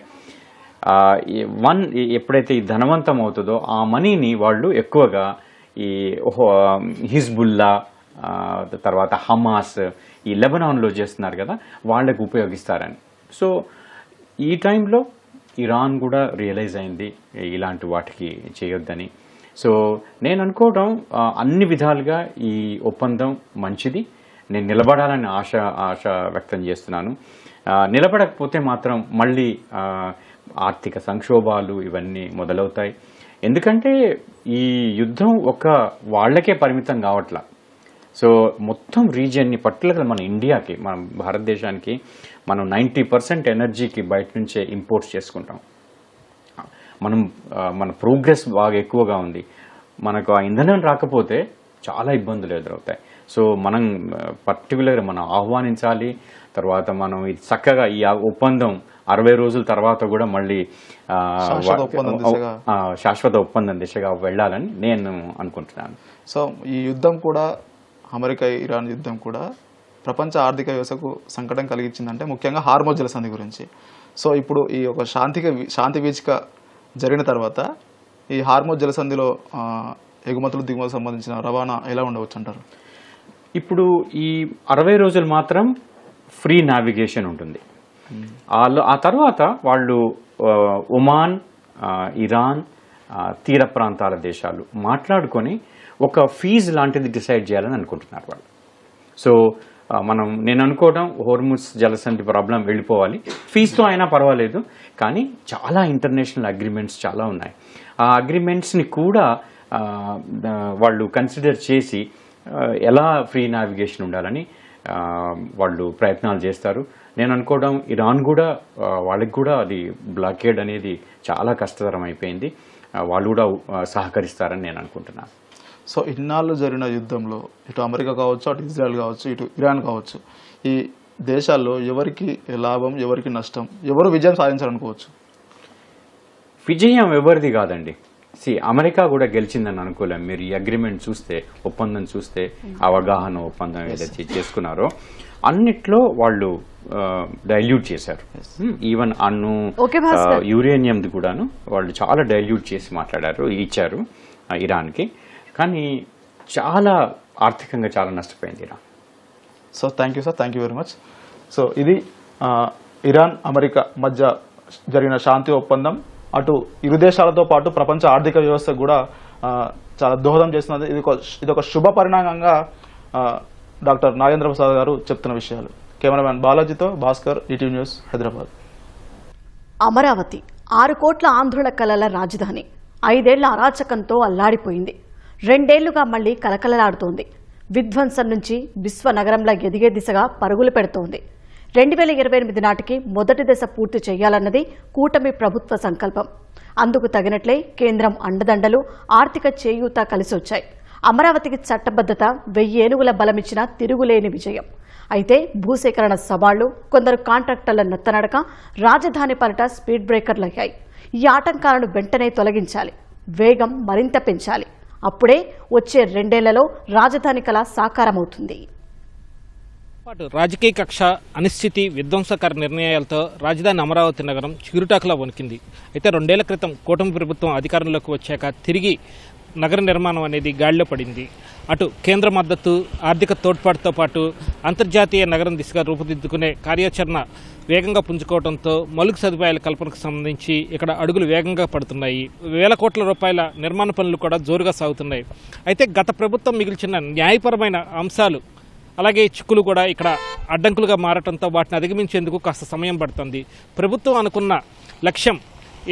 ఎప్పుడైతే ఈ ధనవంతం అవుతుందో ఆ మనీని వాళ్ళు ఎక్కువగా ఈ హిజ్బుల్లా తర్వాత హమాస్ ఈ లెబనాన్లో చేస్తున్నారు కదా వాళ్ళకు ఉపయోగిస్తారని. సో ఈ టైంలో ఇరాన్ కూడా రియలైజ్ అయింది ఇలాంటి వాటికి చేయొద్దని. సో నేను అనుకోవడం అన్ని విధాలుగా ఈ ఒప్పందం మంచిది. నేను నిలబడాలని ఆశ వ్యక్తం చేస్తున్నాను. నిలబడకపోతే మాత్రం మళ్ళీ ఆర్థిక సంక్షోభాలు ఇవన్నీ మొదలవుతాయి. ఎందుకంటే ఈ యుద్ధం వాళ్ళకే పరిమితం కావట్లా. సో మొత్తం రీజియన్ని పర్టికులర్గా మన ఇండియాకి, మన భారతదేశానికి మనం 90% ఎనర్జీకి బయట నుంచే ఇంపోర్ట్స్ చేసుకుంటాం. మన ప్రోగ్రెస్ బాగా ఎక్కువగా ఉంది. మనకు ఆ ఇంధనం రాకపోతే చాలా ఇబ్బందులు ఎదురవుతాయి. సో మనం పర్టికులర్గా మనం ఆహ్వానించాలి. తర్వాత మనం ఇది చక్కగా ఈ ఒప్పందం 60 రోజుల తర్వాత కూడా మళ్ళీ శాశ్వత ఒప్పందం దిశగా వెళ్ళాలని నేను అనుకుంటున్నాను. సో ఈ యుద్ధం కూడా, అమెరికా ఇరాన్ యుద్ధం కూడా ప్రపంచ ఆర్థిక వ్యవస్థకు సంకటం కలిగించిందంటే ముఖ్యంగా హార్మోజ్ జలసంధి గురించి. సో ఇప్పుడు ఈ ఒక శాంతి వీచిక జరిగిన తర్వాత ఈ హార్మోజ్ జలసంధిలో ఎగుమతులు దిగుమతులు సంబంధించిన రవాణా ఎలా ఉండవచ్చు అంటారు? ఇప్పుడు ఈ 60 రోజులు మాత్రం ఫ్రీ నావిగేషన్ ఉంటుంది. ఆ తర్వాత వాళ్ళు ఒమాన్, ఇరాన్, తీర ప్రాంతాల దేశాలు మాట్లాడుకొని ఒక ఫీజు లాంటిది డిసైడ్ చేయాలని అనుకుంటున్నారు వాళ్ళు. సో నేను అనుకోవడం హోర్ముజ్ జలసంధి ప్రాబ్లం వెళ్ళిపోవాలి, ఫీజుతో అయినా పర్వాలేదు. కానీ చాలా ఇంటర్నేషనల్ అగ్రిమెంట్స్ చాలా ఉన్నాయి. ఆ అగ్రిమెంట్స్ని కూడా వాళ్ళు కన్సిడర్ చేసి ఎలా ఫ్రీ నావిగేషన్ ఉండాలని వాళ్ళు ప్రయత్నాలు చేస్తారు. నేను అనుకోవడం ఇరాన్ కూడా వాళ్ళకి కూడా అది బ్లాకేడ్ అనేది చాలా కష్టతరం అయిపోయింది. వాళ్ళు కూడా సహకరిస్తారని నేను అనుకుంటున్నాను. సో ఇన్నాళ్ళు జరిగిన యుద్ధంలో ఇటు అమెరికా కావచ్చు, అటు ఇజ్రాయెల్ కావచ్చు, ఇటు ఇరాన్ కావచ్చు, ఈ దేశాల్లో ఎవరికి లాభం, ఎవరికి నష్టం, ఎవరు విజయం సాధించాలనుకోవచ్చు? విజయం ఎవరిది కాదండి. అమెరికా కూడా గెలిచిందని అనుకోలేం. మీరు ఈ అగ్రిమెంట్ చూస్తే, ఒప్పందం చూస్తే, అవగాహన ఒప్పందం ఏదైతే చేసుకున్నారో అన్నిట్లో వాళ్ళు డైల్యూట్ చేశారు. ఈవెన్ యురేనియంది కూడాను వాళ్ళు చాలా డైల్యూట్ చేసి మాట్లాడారు, ఇచ్చారు ఇరాన్కి. కానీ చాలా ఆర్థికంగా చాలా నష్టపోయింది Iran. So thank you sir, thank you very much. So ఇది ఇరాన్ అమెరికా మధ్య జరిగిన శాంతి ఒప్పందం అటు ఇరు దేశాలతో పాటు ప్రపంచ ఆర్థిక వ్యవస్థకు కూడా చాలా దోహదం చేస్తున్నది. ఇది ఒక శుభ పరిణామంగా డాక్టర్ నాగేంద్ర ప్రసాద్ గారు చెప్తున్న విషయాలు. కెమెరామ్యాన్ బాలాజీతో భాస్కర్, ఈటీవీ న్యూస్, హైదరాబాద్. అమరావతి 6 కోట్ల ఆంధ్రుల కలల రాజధాని 5 ఏళ్ల అరాచకంతో అల్లాడిపోయింది. 2 ఏళ్లుగా మళ్లీ కలకలలాడుతోంది. విధ్వంసం నుంచి విశ్వనగరంలా ఎదిగే దిశగా పరుగులు పెడుతోంది. 2028 నాటికి మొదటి దశ పూర్తి చేయాలన్నది కూటమి ప్రభుత్వ సంకల్పం. అందుకు తగినట్లే కేంద్రం అండదండలు, ఆర్థిక చేయూత కలిసి వచ్చాయి. అమరావతికి చట్టబద్ధత 1000 ఏనుగుల బలమిచ్చిన తిరుగులేని విజయం. అయితే భూసేకరణ సవాళ్లు, కొందరు కాంట్రాక్టర్ల నత్తనడక రాజధాని పాలిట స్పీడ్ బ్రేకర్లయ్యాయి. ఈ ఆటంకాలను వెంటనే తొలగించాలి, వేగం మరింత పెంచాలి. అప్పుడే వచ్చే 2 ఏళ్లలో రాజధాని కళ సాకారమవుతుంది. రాజకీయ కక్ష, అనిశ్చితి, విధ్వంసకర నిర్ణయాలతో రాజధాని అమరావతి నగరం చిగురుటాకులా వణికింది. అయితే 2 ఏళ్ల క్రితం కూటమి ప్రభుత్వం అధికారంలోకి వచ్చాక తిరిగి నగర నిర్మాణం అనేది గాడిలో పడింది. అటు కేంద్ర మద్దతు, ఆర్థిక తోడ్పాటుతో పాటు అంతర్జాతీయ నగరం దిశగా రూపుదిద్దుకునే కార్యాచరణ వేగంగా పుంజుకోవడంతో మౌలిక సదుపాయాల కల్పనకు సంబంధించి ఇక్కడ అడుగులు వేగంగా పడుతున్నాయి. వేల కోట్ల రూపాయల నిర్మాణ పనులు కూడా జోరుగా సాగుతున్నాయి. అయితే గత ప్రభుత్వం మిగిల్చిన న్యాయపరమైన అంశాలు, అలాగే చిక్కులు కూడా ఇక్కడ అడ్డంకులుగా మారటంతో వాటిని అధిగమించేందుకు కాస్త సమయం పడుతుంది. ప్రభుత్వం అనుకున్న లక్ష్యం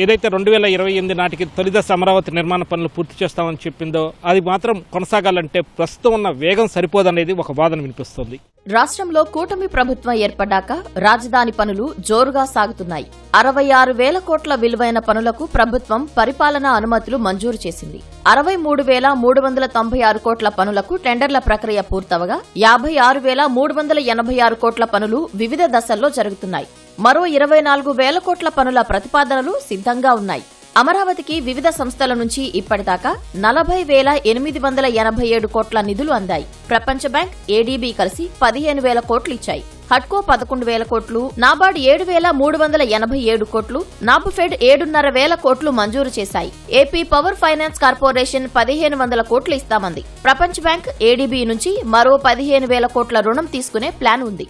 ఏదైతే 2028 నాటికి తొలిదశ అమరావతి నిర్మాణ పనులు పూర్తి చేస్తామని చెప్పిందో అది మాత్రం కొనసాగాలంటే ప్రస్తుతం ఉన్న వేగం సరిపోదనేది ఒక వాదన వినిపిస్తోంది. రాష్ట్రంలో కూటమి ప్రభుత్వం ఏర్పడ్డాక రాజధాని పనులు జోరుగా సాగుతున్నాయి. 66,000 కోట్ల విలువైన పనులకు ప్రభుత్వం పరిపాలనా అనుమతులు మంజూరు చేసింది. 63,396 కోట్ల పనులకు టెండర్ల ప్రక్రియ పూర్తవగా 56,386 కోట్ల పనులు వివిధ దశల్లో జరుగుతున్నాయి. మరో 24,000 కోట్ల పనుల ప్రతిపాదనలు సిద్ధంగా ఉన్నాయి. అమరావతికి వివిధ సంస్థల నుంచి ఇప్పటిదాకా 40,887 కోట్ల నిధులు అందాయి. ప్రపంచ బ్యాంక్, ఏడీబీ కలిసి 15,000 కోట్లు ఇచ్చాయి. హడ్కో 11,000 కోట్లు, నాబార్డ్ 7,387 కోట్లు, నాబుఫెడ్ 7,500 కోట్లు మంజూరు చేశాయి. ఏపీ పవర్ ఫైనాన్స్ కార్పొరేషన్ 1,500 కోట్లు ఇస్తామంది. ప్రపంచ బ్యాంక్, ఏడీబీ నుంచి మరో 15,000 కోట్ల రుణం తీసుకునే ప్లాన్ ఉంది.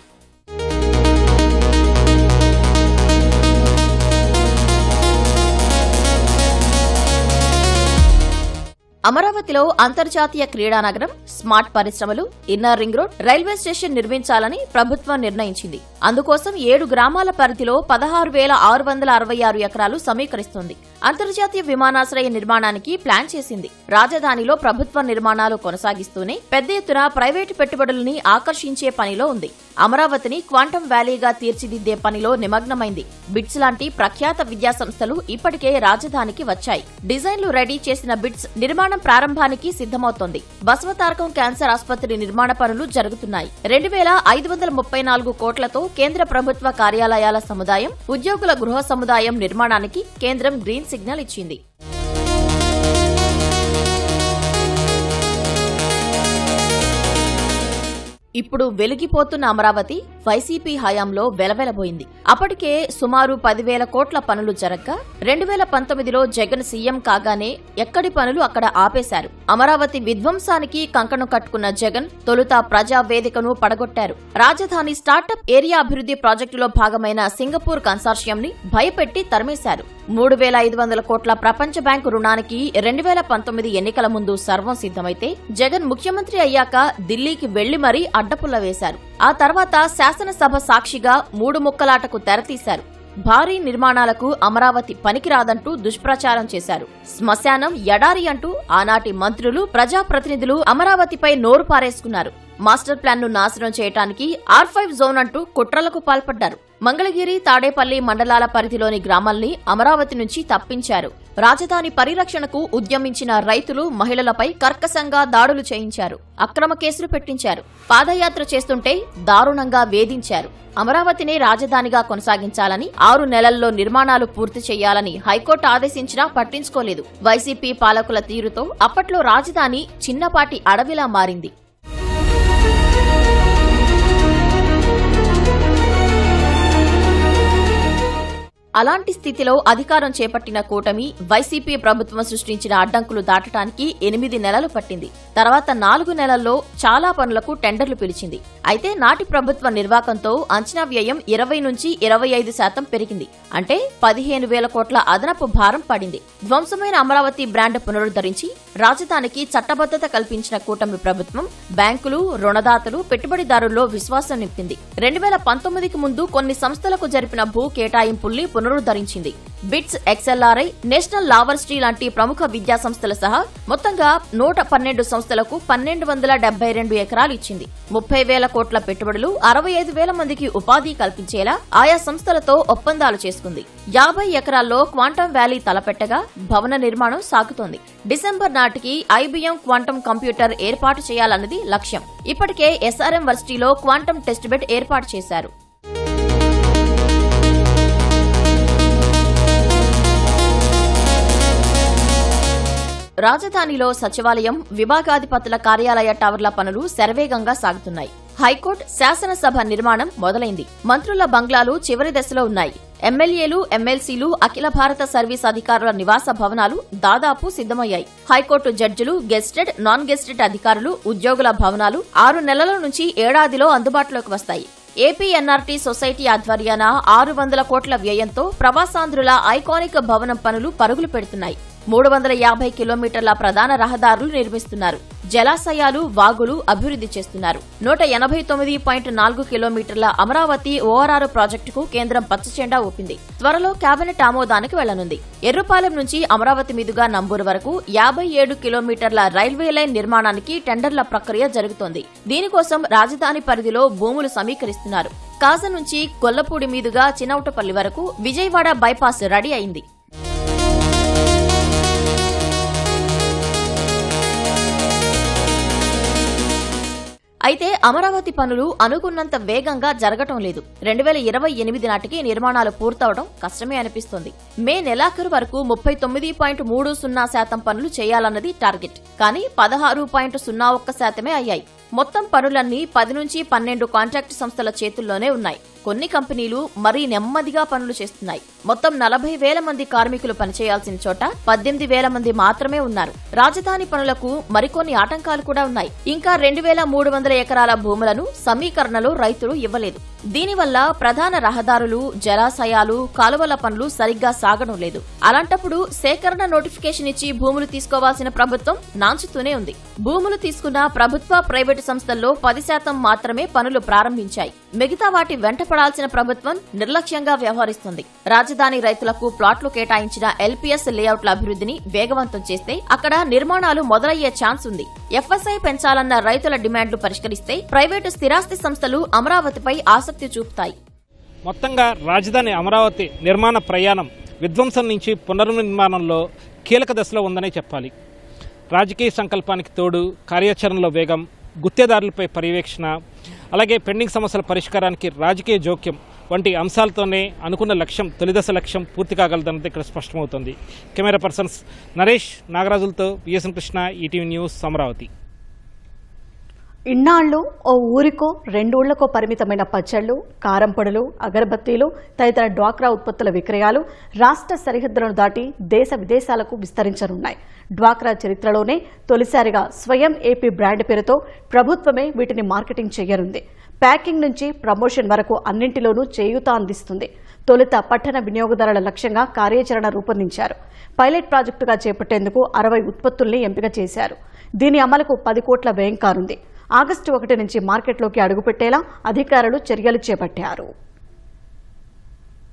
అమరావతిలో అంతర్జాతీయ క్రీడా నగరం, స్మార్ట్ పరిశ్రమలు, inner ring road, railway station నిర్మించాలని ప్రభుత్వం నిర్ణయించింది. అందుకోసం 7 గ్రామాల పరిధిలో 16,666 ఎకరాలు సమీకరిస్తోంది. అంతర్జాతీయ విమానాశ్రయ నిర్మాణానికి ప్లాన్ చేసింది. రాజధానిలో ప్రభుత్వ నిర్మాణాలు కొనసాగిస్తూనే పెద్ద ఎత్తున ప్రైవేటు పెట్టుబడుల్ని ఆకర్షించే పనిలో ఉంది. అమరావతిని క్వాంటం వ్యాలీగా తీర్చిదిద్దే పనిలో నిమగ్నమైంది. బిట్స్ లాంటి ప్రఖ్యాత విద్యా సంస్థలు ఇప్పటికే రాజధానికి వచ్చాయి. డిజైన్లు రెడీ చేసిన బిట్స్ నిర్మాణం ప్రారంభానికి సిద్ధమవుతోంది. బసవతారకం క్యాన్సర్ ఆసుపత్రి నిర్మాణ పనులు జరుగుతున్నాయి. 2,534 కోట్లతో కేంద్ర ప్రభుత్వ కార్యాలయాల సముదాయం, ఉద్యోగుల గృహ సముదాయం నిర్మాణానికి కేంద్రం గ్రీన్ సిగ్నల్ ఇచ్చింది. ఇప్పుడు వెలిగిపోతున్న అమరావతి వైసీపీ హయాంలో వెలవెలబోయింది. అప్పటికే సుమారు 10,000 కోట్ల పనులు జరగ్గా 2019లో జగన్ సీఎం కాగానే ఎక్కడి పనులు అక్కడ ఆపేశారు. అమరావతి విధ్వంసానికి కంకణం కట్టుకున్న జగన్ తొలుత ప్రజా వేదికను పడగొట్టారు. రాజధాని స్టార్టప్ ఏరియా అభివృద్ధి ప్రాజెక్టులో భాగమైన సింగపూర్ కన్సార్షియంని భయపెట్టి తరిమేశారు. 3,500 కోట్ల ప్రపంచ బ్యాంకు రుణానికి 2019 ఎన్నికల ముందు సర్వం సిద్ధమైతే జగన్ ముఖ్యమంత్రి అయ్యాక ఢిల్లీకి వెళ్లి మరీ అడ్డపుల్ల వేశారు. ఆ తర్వాత శాసనసభ సాక్షిగా 3 ముక్కలాటకు తెరతీశారు. భారీ నిర్మాణాలకు అమరావతి పనికిరాదంటూ దుష్ప్రచారం చేశారు. శ్మశానం, ఎడారి అంటూ ఆనాటి మంత్రులు, ప్రజాప్రతినిధులు అమరావతిపై నోరు పారేసుకున్నారు. మాస్టర్ ప్లాన్ ను నాశనం చేయడానికి R5 జోన్ అంటూ కుట్రలకు పాల్పడ్డారు. మంగళగిరి, తాడేపల్లి మండలాల పరిధిలోని గ్రామాల్ని అమరావతి నుంచి తప్పించారు. రాజధాని పరిరక్షణకు ఉద్యమించిన రైతులు, మహిళలపై కర్కశంగా దాడులు చేయించారు. అక్రమ కేసులు పెట్టించారు. పాదయాత్ర చేస్తుంటే దారుణంగా వేధించారు. అమరావతినే రాజధానిగా కొనసాగించాలని, 6 నెలల్లో నిర్మాణాలు పూర్తి చేయాలని హైకోర్టు ఆదేశించినా పట్టించుకోలేదు. వైసీపీ పాలకుల తీరుతో అప్పట్లో రాజధాని చిన్నపాటి అడవిలా మారింది. అలాంటి స్థితిలో అధికారం చేపట్టిన కూటమి వైసీపీ ప్రభుత్వం సృష్టించిన అడ్డంకులు దాటడానికి 8 నెలలు పట్టింది. తర్వాత 4 నెలల్లో చాలా పనులకు టెండర్లు పిలిచింది. అయితే నాటి ప్రభుత్వ నిర్వాకంతో అంచనా వ్యయం 20 నుంచి 25% పెరిగింది. అంటే 15,000 కోట్ల అదనపు భారం పడింది. ధ్వంసమైన అమరావతి బ్రాండ్ పునరుద్ధరించి రాజధానికి చట్టబద్దత కల్పించిన కూటమి ప్రభుత్వం బ్యాంకులు, రుణదాతలు, పెట్టుబడిదారుల్లో విశ్వాసం నింపింది. 2019కి ముందు కొన్ని సంస్థలకు జరిపిన భూ కేటాయింపుల్ని పునరుద్ధరించింది. బిట్స్, XLRI, నేషనల్ లావర్సిటీ లాంటి ప్రముఖ విద్యా సంస్థల సహా మొత్తంగా 112 సంస్థలకు 1,272 ఎకరాలు ఇచ్చింది. 30,000 కోట్ల పెట్టుబడులు, 65,000 మందికి ఉపాధి కల్పించేలా ఆయా సంస్థలతో ఒప్పందాలు చేసుకుంది. 50 ఎకరాల్లో క్వాంటమ్ వ్యాలీ తలపెట్టగా భవన నిర్మాణం సాగుతోంది. డిసెంబర్ నాటికి IBM క్వాంటమ్ కంప్యూటర్ ఏర్పాటు చేయాలన్నది లక్ష్యం. ఇప్పటికే SRM వర్సిటీలో క్వాంటమ్ టెస్ట్ బెడ్ ఏర్పాటు చేశారు. రాజధానిలో సచివాలయం, విభాగాధిపతుల కార్యాలయ టవర్ల పనులు శరవేగంగా సాగుతున్నాయి. హైకోర్టు, శాసనసభ నిర్మాణం మొదలైంది. మంత్రుల బంగ్లాలు చివరి దశలో ఉన్నాయి. ఎమ్మెల్యేలు, ఎమ్మెల్సీలు, అఖిల భారత సర్వీస్ అధికారుల నివాస భవనాలు దాదాపు సిద్ధమయ్యాయి. హైకోర్టు జడ్జిలు, గెస్టెడ్, నాన్ గెస్టెడ్ అధికారులు, ఉద్యోగుల భవనాలు 6 నెలల నుంచి ఏడాదిలో అందుబాటులోకి వస్తాయి. ఏపీ-NRT సొసైటీ ఆధ్వర్యాన 600 కోట్ల వ్యయంతో ప్రవాసాంధ్రుల ఐకానిక్ భవనం పనులు పరుగులు పెడుతున్నాయి. 350 కిలోమీటర్ల ప్రధాన రహదారులు నిర్మిస్తున్నారు. జలాశయాలు, వాగులు అభివృద్ధి చేస్తున్నారు. 189.4 కిలోమీటర్ల అమరావతి ORR ప్రాజెక్టుకు కేంద్రం పచ్చజెండా ఊపింది. త్వరలో కేబినెట్ ఆమోదానికి వెళ్లనుంది. ఎర్రుపాలెం నుంచి అమరావతి మీదుగా నంబూరు వరకు 57 కిలోమీటర్ల రైల్వే లైన్ నిర్మాణానికి టెండర్ల ప్రక్రియ జరుగుతోంది. దీనికోసం రాజధాని పరిధిలో భూములు సమీకరిస్తున్నారు. కాజ నుంచి గొల్లపూడి మీదుగా చినౌటపల్లి వరకు విజయవాడ బైపాస్ రెడీ అయింది. అయితే అమరావతి పనులు అనుకున్నంత వేగంగా జరగటం లేదు. 2028 నాటికి నిర్మాణాలు పూర్తవడం కష్టమే అనిపిస్తోంది. మే నెలాఖరు వరకు 39.30% పనులు చేయాలన్నది టార్గెట్. కానీ 16.01% అయ్యాయి. మొత్తం పనులన్నీ 10 నుంచి 12 కాంట్రాక్టు సంస్థల చేతుల్లోనే ఉన్నాయి. కొన్ని కంపెనీలు మరీ నెమ్మదిగా పనులు చేస్తున్నాయి. మొత్తం 40,000 మంది కార్మికులు పనిచేయాల్సిన చోట 18,000 మంది మాత్రమే ఉన్నారు. రాజధాని పనులకు మరికొన్ని ఆటంకాలు కూడా ఉన్నాయి. ఇంకా 2,300 ఎకరాల భూములను సమీకరణలో రైతులు ఇవ్వలేదు. దీనివల్ల ప్రధాన రహదారులు, జలాశయాలు, కాలువల పనులు సరిగ్గా సాగడం లేదు. అలాంటప్పుడు సేకరణ నోటిఫికేషన్ ఇచ్చి భూములు తీసుకోవాల్సిన ప్రభుత్వం నాంచుతూనే ఉంది. భూములు తీసుకున్న ప్రభుత్వ, ప్రైవేటు సంస్థల్లో 10% మాత్రమే పనులు ప్రారంభించాయి. మిగతా వాటి వెంట పడాల్సిన ప్రభుత్వం నిర్లక్ష్యంగా వ్యవహరిస్తుంది. రాజధాని రైతులకు ప్లాట్లు కేటాయించిన LPS లేఅవుట్ల అభివృద్ధిని వేగవంతం చేస్తే అక్కడ నిర్మాణాలు మొదలయ్యే ఛాన్స్ ఉంది. FSI పెంచాలన్న రైతుల డిమాండ్లు పరిష్కరిస్తే ప్రైవేటు స్థిరాస్తి సంస్థలు అమరావతిపై ఆసక్తి చూపుతాయి. మొత్తంగా రాజధాని అమరావతి నిర్మాణ ప్రయాణం విధ్వంసం నుంచి పునర్నిర్మాణంలో కీలక దశలో ఉందనే చెప్పాలి. రాజకీయ సంకల్పానికి తోడు కార్యాచరణలో వేగం, గుత్తేదారులపై పర్యవేక్షణ, అలాగే పెండింగ్ సమస్యల పరిష్కారానికి రాజకీయ జోక్యం వంటి అంశాలతోనే అనుకున్న లక్ష్యం, తొలిదశ లక్ష్యం పూర్తి కాగలదన్నది ఇక్కడ స్పష్టమవుతోంది. కెమెరా పర్సన్స్ నరేష్, నాగరాజులతో VSN Krishna, ETV news, Amaravati. ఇన్నాళ్లు ఓ ఊరికో 2 ఊళ్లకో పరిమితమైన పచ్చళ్లు, కారం పొడులు, అగరబత్తీలు తదితర డ్వాక్రా ఉత్పత్తుల విక్రయాలు రాష్ట్ర సరిహద్దులను దాటి దేశ విదేశాలకు విస్తరించనున్నాయి. డ్వాక్రా చరిత్రలోనే తొలిసారిగా స్వయం ఏపీ బ్రాండ్ పేరుతో ప్రభుత్వమే వీటిని మార్కెటింగ్ చేయనుంది. ప్యాకింగ్ నుంచి ప్రమోషన్ వరకు అన్నింటిలోనూ చేయూత అందిస్తుంది. తొలుత పట్టణ వినియోగదారుల లక్ష్యంగా కార్యాచరణ రూపొందించారు. పైలట్ ప్రాజెక్టుగా చేపట్టేందుకు 60 ఉత్పత్తుల్ని ఎంపిక చేశారు. దీని అమలుకు 10 కోట్ల వ్యయం కానుంది. ఆగస్టు 1 నుంచి మార్కెట్లోకి అడుగుపెట్టేలా అధికారులు చర్యలు చేపట్టారు.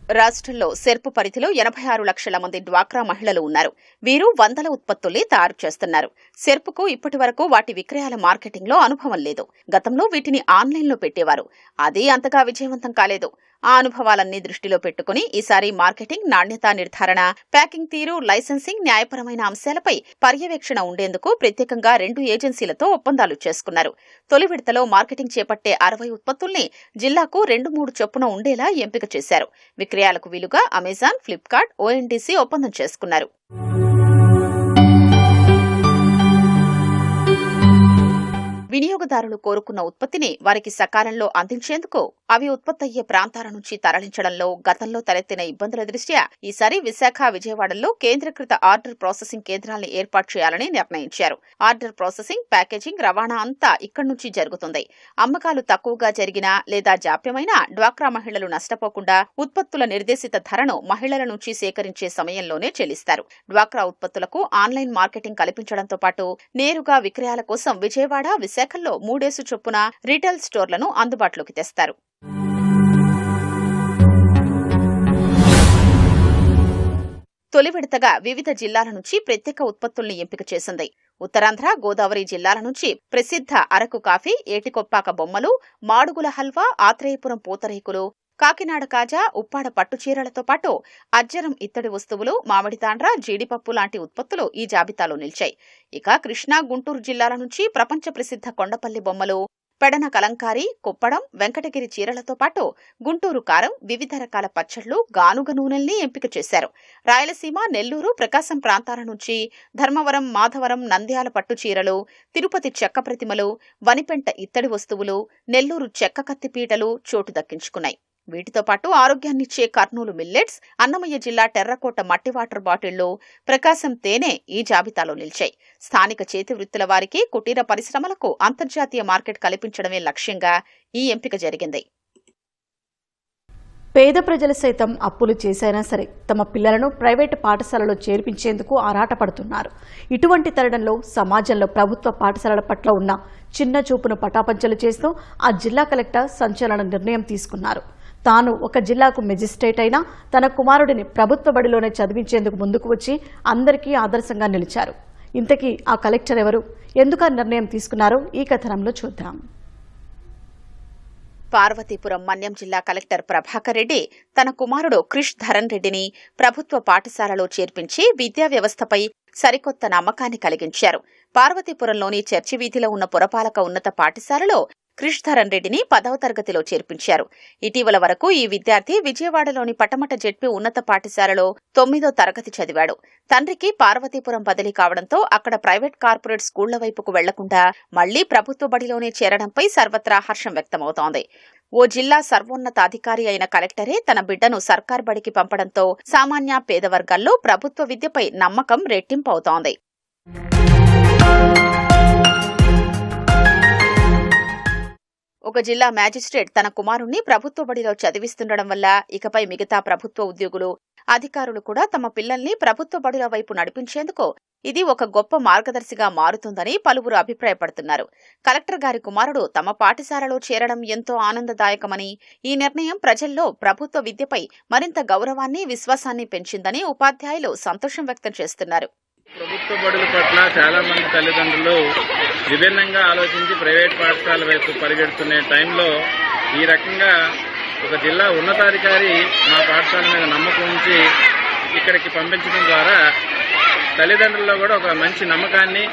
రాష్ట్రంలో సెర్పు పరిధిలో 86 లక్షల మంది డ్వాక్రా మహిళలు ఉన్నారు. వీరు వందల ఉత్పత్తుల్ని తయారు చేస్తున్నారు. సెర్పుకు ఇప్పటి వరకు వాటి విక్రయాల మార్కెటింగ్ లో అనుభవం లేదు. గతంలో వీటిని ఆన్లైన్లో పెట్టేవారు. అది అంతగా విజయవంతం కాలేదు. ఆ అనుభవాలన్నీ దృష్టిలో పెట్టుకుని ఈసారి మార్కెటింగ్, నాణ్యతా నిర్ధారణ, ప్యాకింగ్ తీరు, లైసెన్సింగ్, న్యాయపరమైన అంశాలపై పర్యవేక్షణ ఉండేందుకు ప్రత్యేకంగా 2 ఏజెన్సీలతో ఒప్పందాలు చేసుకున్నారు. తొలి విడతలో మార్కెటింగ్ చేపట్టే 60 ఉత్పత్తుల్ని జిల్లాకు 2-3 చొప్పున ఉండేలా ఎంపిక చేశారు. విక్రయాలకు వీలుగా అమెజాన్, ఫ్లిప్కార్ట్, ONDC ఒప్పందం చేసుకున్నారు. వినియోగదారులు కోరుకున్న ఉత్పత్తిని వారికి సకాలంలో అందించేందుకు అవి ఉత్పత్తయ్యే ప్రాంతాల నుంచి తరలించడంలో గతంలో తలెత్తిన ఇబ్బందుల దృష్ట్యా ఈసారి విశాఖ, విజయవాడలో కేంద్రీకృత ఆర్డర్ ప్రాసెసింగ్ కేంద్రాల్ని ఏర్పాటు చేయాలని నిర్ణయించారు. ఆర్డర్ ప్రాసెసింగ్, ప్యాకేజింగ్, రవాణా అంతా ఇక్కడి నుంచి జరుగుతుంది. అమ్మకాలు తక్కువగా జరిగినా లేదా జాప్యమైనా డ్వాక్రా మహిళలు నష్టపోకుండా ఉత్పత్తుల నిర్దేశిత ధరను మహిళల నుంచి సేకరించే సమయంలోనే చెల్లిస్తారు. డ్వాక్రా ఉత్పత్తులకు ఆన్లైన్ మార్కెటింగ్ కల్పించడంతో పాటు నేరుగా విక్రయాల కోసం విజయవాడ, విశాఖల్లో 3 చొప్పున రీటైల్ స్టోర్లను అందుబాటులోకి తెస్తారు. తొలి విడతగా వివిధ జిల్లాల నుంచి ప్రత్యేక ఉత్పత్తుల్ని ఎంపిక చేసింది. ఉత్తరాంధ్ర, గోదావరి జిల్లాల నుంచి ప్రసిద్ధ అరకు కాఫీ, ఏటికొప్పాక బొమ్మలు, మాడుగుల హల్వా, ఆత్రేయపురం పూతరేకులు, కాకినాడ కాజా, ఉప్పాడ పట్టుచీరలతో పాటు అజ్జరం ఇత్తడి వస్తువులు, మామిడి తాండ్ర, జీడిపప్పు లాంటి ఉత్పత్తులు ఈ జాబితాలో నిలిచాయి. ఇక కృష్ణా, గుంటూరు జిల్లాల నుంచి ప్రపంచ ప్రసిద్ధ కొండపల్లి బొమ్మలు, పెడన కలంకారీ, కుప్పడం, వెంకటగిరి చీరలతో పాటు గుంటూరు కారం, వివిధ రకాల పచ్చళ్లు, గానుగ నూనెల్ని ఎంపిక చేశారు. రాయలసీమ, నెల్లూరు, ప్రకాశం ప్రాంతాల నుంచి ధర్మవరం, మాధవరం, నంద్యాల పట్టు చీరలు, తిరుపతి చెక్క ప్రతిమలు, వనిపెంట ఇత్తడి వస్తువులు, నెల్లూరు చెక్క కత్తిపీటలు చోటు దక్కించుకున్నాయి. వీటితో పాటు ఆరోగ్యాన్నిచ్చే కర్నూలు మిల్లెట్స్, అన్నమయ్య జిల్లా టెర్రకోట మట్టి వాటర్ బాటిళ్లు, ప్రకాశం తేనె ఈ జాబితాలో నిలిచాయి. స్థానిక చేతి వృత్తుల వారికి, కుటీర పరిశ్రమలకు అంతర్జాతీయ మార్కెట్ కల్పించడమే లక్ష్యంగా ఈ ఎంపిక జరిగింది. పేద ప్రజలు సైతం అప్పులు చేసైనా సరే తమ పిల్లలను ప్రైవేటు పాఠశాలలో చేర్పించేందుకు ఆరాటపడుతున్నారు. ఇటువంటి తరుణంలో సమాజంలో ప్రభుత్వ పాఠశాలల పట్ల ఉన్న చిన్న చూపును పటాపంచలు చేస్తూ ఆ జిల్లా కలెక్టర్ సంచలన నిర్ణయం తీసుకున్నారు. తాను ఒక జిల్లాకు మెజిస్ట్రేట్ అయినా తన కుమారుడిని ప్రభుత్వ బడిలోనే చదివించేందుకు ముందుకు వచ్చి అందరికీ ఆదర్శంగా నిలిచారు. ఇంతకీ ఆ కలెక్టర్ ఎవరు, ఎందుకు ఆ నిర్ణయం తీసుకున్నారో ఈ కథనంలో చూద్దాం. పార్వతీపురం మన్యం జిల్లా కలెక్టర్ ప్రభాకర్ రెడ్డి తన కుమారుడు క్రిష్ ధరన్ రెడ్డిని ప్రభుత్వ పాఠశాలలో చేర్పించి విద్యా వ్యవస్థపై సరికొత్త నమ్మకాన్ని కలిగించారు. పార్వతీపురంలోని చర్చి వీధిలో ఉన్న పురపాలక ఉన్నత పాఠశాలలో క్రిష్ ధరన్ రెడ్డిని 10వ తరగతిలో చేర్పించారు. ఇటీవల వరకు ఈ విద్యార్థి విజయవాడలోని పటమట జెడ్పీ ఉన్నత పాఠశాలలో 9వ తరగతి చదివాడు. తండ్రికి పార్వతీపురం బదిలీ కావడంతో అక్కడ ప్రైవేట్ కార్పొరేట్ స్కూళ్ల వైపుకు వెళ్లకుండా మళ్లీ ప్రభుత్వ బడిలోనే చేరడంపై సర్వత్రా హర్షం వ్యక్తమవుతోంది. ఓ జిల్లా సర్వోన్నతాధికారి అయిన కలెక్టరే తన బిడ్డను సర్కార్ బడికి పంపడంతో సామాన్య పేద వర్గాల్లో ప్రభుత్వ విద్యపై నమ్మకం రెట్టింపవుతోంది. ఒక జిల్లా మ్యాజిస్ట్రేట్ తన కుమారుణ్ణి ప్రభుత్వ బడిలో చదివిస్తుండడం వల్ల ఇకపై మిగతా ప్రభుత్వ ఉద్యోగులు, అధికారులు కూడా తమ పిల్లల్ని ప్రభుత్వ బడుల వైపు నడిపించేందుకు ఇది ఒక గొప్ప మార్గదర్శిగా మారుతుందని పలువురు అభిప్రాయపడుతున్నారు. కలెక్టర్ గారి కుమారుడు తమ పాఠశాలలో చేరడం ఎంతో ఆనందదాయకమని, ఈ నిర్ణయం ప్రజల్లో ప్రభుత్వ విద్యపై మరింత గౌరవాన్ని, విశ్వాసాన్ని పెంచిందని ఉపాధ్యాయులు సంతోషం వ్యక్తం చేస్తున్నారు. ప్రభుత్వ బడుల పట్ల చాలా మంది తల్లిదండ్రులు విభిన్నంగా ఆలోచించి ప్రైవేట్ పాఠశాల వైపు పరిగెడుతున్న టైంలో ఈ రకంగా ఒక జిల్లా ఉన్నతాధికారి మా పాఠశాల మీద నమ్మకం ఉంచి ఇక్కడికి పంపించడం ద్వారా తల్లిదండ్రుల్లో కూడా ఒక మంచి నమ్మకాన్ని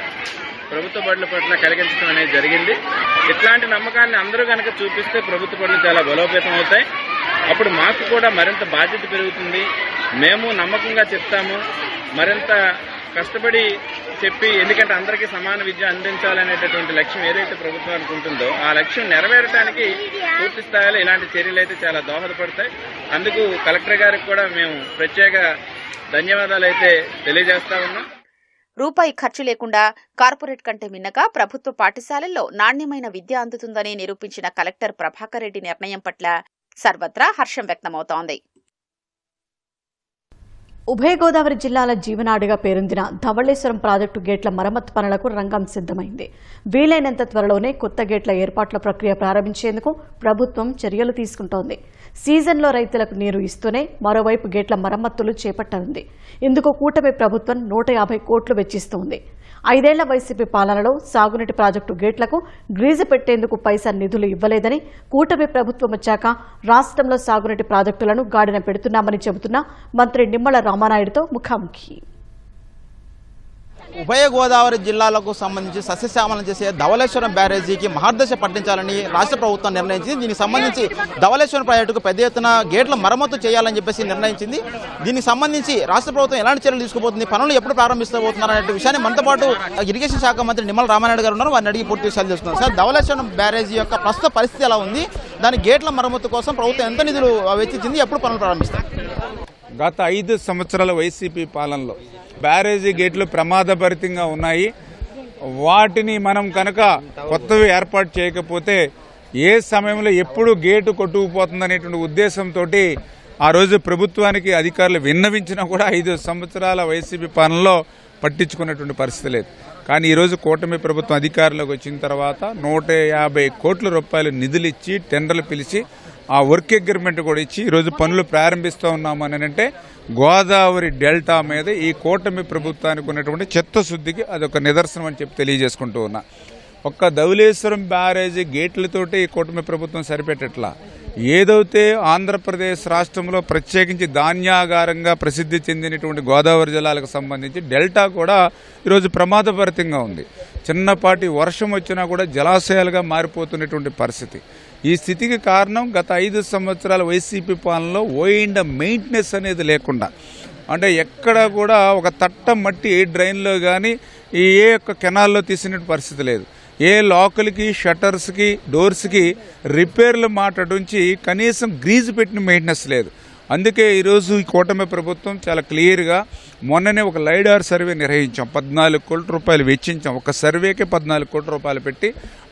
ప్రభుత్వ బడుల పట్ల కలిగించడం అనేది జరిగింది. ఇట్లాంటి నమ్మకాన్ని అందరూ కనుక చూపిస్తే ప్రభుత్వ బడులు చాలా బలోపేతం అవుతాయి. అప్పుడు మాకు కూడా మరింత బాధ్యత పెరుగుతుంది. మేము నమ్మకంగా చెప్తాము, మరింత కష్టపడి చెప్పి, ఎందుకంటే అందరికీ సమాన విద్య అందించాలనేటటువంటి లక్ష్యం ఏదైతే ప్రభుత్వానికి ఉంటుందో ఆ లక్ష్యం నెరవేరడానికి పూర్తి స్థాయిలో ఇలాంటి చర్యలు అయితే చాలా దోహదపడతాయి. అందుకు కలెక్టర్ గారికి కూడా మేము ప్రత్యేక ధన్యవాదాలు అయితే తెలియజేస్తా ఉన్నాం. రూపాయి ఖర్చు లేకుండా కార్పొరేట్ కంటే మిన్నగా ప్రభుత్వ పాఠశాలల్లో నాణ్యమైన విద్య అందుతుందని నిరూపించిన కలెక్టర్ ప్రభాకర్ రెడ్డి నిర్ణయం పట్ల సర్వత్రా హర్షం వ్యక్తమవుతోంది. ఉభయ గోదావరి జిల్లాల జీవనాడిగా పేరొందిన ధవళేశ్వరం ప్రాజెక్టు గేట్ల మరమ్మతు పనులకు రంగం సిద్ధమైంది. వీలైనంత త్వరలోనే కొత్త గేట్ల ఏర్పాట్ల ప్రక్రియ ప్రారంభించేందుకు ప్రభుత్వం చర్యలు తీసుకుంటోంది. సీజన్లో రైతులకు నీరు ఇస్తూనే మరోవైపు గేట్ల మరమ్మతులు చేపట్టనుంది. ఇందుకు కూటమి ప్రభుత్వం 150 కోట్లు వెచ్చిస్తోంది. 5 ఏళ్ల వైసీపీ పాలనలో సాగునీటి ప్రాజెక్టు గేట్లకు గ్రీజు పెట్టేందుకు పైసా నిధులు ఇవ్వలేదని, కూటమి ప్రభుత్వం వచ్చాక రాష్ట్రంలో సాగునీటి ప్రాజెక్టులను గాడిన పెడుతున్నామని చెబుతున్న మంత్రి నిమ్మల రామానాయుడుతో ముఖాముఖి. ఉభయ గోదావరి జిల్లాలకు సంబంధించి సస్యశ్యామలం చేసే ధవళేశ్వరం బ్యారేజీకి మహర్దశ పట్టించాలని రాష్ట్ర ప్రభుత్వం నిర్ణయించింది. దీనికి సంబంధించి ధవళేశ్వరం ప్రాజెక్టుకు పెద్ద ఎత్తున గేట్ల మరమ్మతు చేయాలని చెప్పేసి నిర్ణయించింది. దీనికి సంబంధించి రాష్ట్ర ప్రభుత్వం ఎలాంటి చర్యలు తీసుకుపోతుంది, పనులు ఎప్పుడు ప్రారంభిస్తబోతున్నారు అనే విషయాన్ని మనతో పాటు ఇరిగేషన్ శాఖ మంత్రి నిమ్మల రామానాయుడు గారు ఉన్నారు. వారిని అడిగి పూర్తి విషయాలు తెలుసుకున్నారు. సార్, ధవళేశ్వరం బ్యారేజీ యొక్క ప్రస్తుత పరిస్థితి ఎలా ఉంది, దాని గేట్ల మరమ్మతు కోసం ప్రభుత్వం ఎంత నిధులు వెచ్చించింది, ఎప్పుడు పనులు ప్రారంభిస్తారు? గత 5 సంవత్సరాల వైసీపీ పాలనలో బ్యారేజీ గేట్లు ప్రమాదభరితంగా ఉన్నాయి. వాటిని మనం కనుక కొత్తవి ఏర్పాటు చేయకపోతే ఏ సమయంలో ఎప్పుడు గేటు కొట్టుకుపోతుందనేటువంటి ఉద్దేశంతో ఆ రోజు ప్రభుత్వానికి అధికారులు విన్నవించినా కూడా 5 సంవత్సరాల వైసీపీ పాలనలో పట్టించుకున్నటువంటి పరిస్థితి లేదు. కానీ ఈరోజు కూటమి ప్రభుత్వం అధికారంలోకి వచ్చిన తర్వాత 150 కోట్ల రూపాయలు నిధులు ఇచ్చి టెండర్లు పిలిచి ఆ వర్క్ అగ్రిమెంట్ కూడా ఇచ్చి ఈరోజు పనులు ప్రారంభిస్తూ ఉన్నామని అంటే గోదావరి డెల్టా మీద ఈ కూటమి ప్రభుత్వానికి ఉన్నటువంటి చిత్తశుద్ధికి అదొక నిదర్శనం అని చెప్పి తెలియజేసుకుంటూ ఉన్నా. ఒక్క ధవళేశ్వరం బ్యారేజీ గేట్లతోటి ఈ కూటమి ప్రభుత్వం సరిపెట్టట్లా. ఏదైతే ఆంధ్రప్రదేశ్ రాష్ట్రంలో ప్రత్యేకించి ధాన్యాగారంగా ప్రసిద్ధి చెందినటువంటి గోదావరి జిల్లాలకు సంబంధించి డెల్టా కూడా ఈరోజు ప్రమాదభరితంగా ఉంది. చిన్నపాటి వర్షం వచ్చినా కూడా జలాశయాలుగా మారిపోతున్నటువంటి పరిస్థితి. ఈ స్థితికి కారణం గత 5 సంవత్సరాల వైసీపీ పాలనలో మెయింటెనెన్స్ అనేది లేకుండా, అంటే ఎక్కడ కూడా ఒక తట్ట మట్టి ఏ డ్రైన్లో కానీ ఏ ఒక్క కెనాల్లో తీసిన పరిస్థితి లేదు. ఏ లాకులకి, షట్టర్స్కి, డోర్స్కి రిపేర్లు మాట్లాడుంచి కనీసం గ్రీజు పెట్టిన మెయింటెనెన్స్ లేదు. అందుకే ఈరోజు ఈ కూటమి ప్రభుత్వం చాలా క్లియర్గా మొన్ననే ఒక లైడార్ సర్వే నిర్వహించాం. 14 కోట్ల రూపాయలు వెచ్చించాం. ఒక సర్వేకే 14 కోట్ల రూపాయలు పెట్టి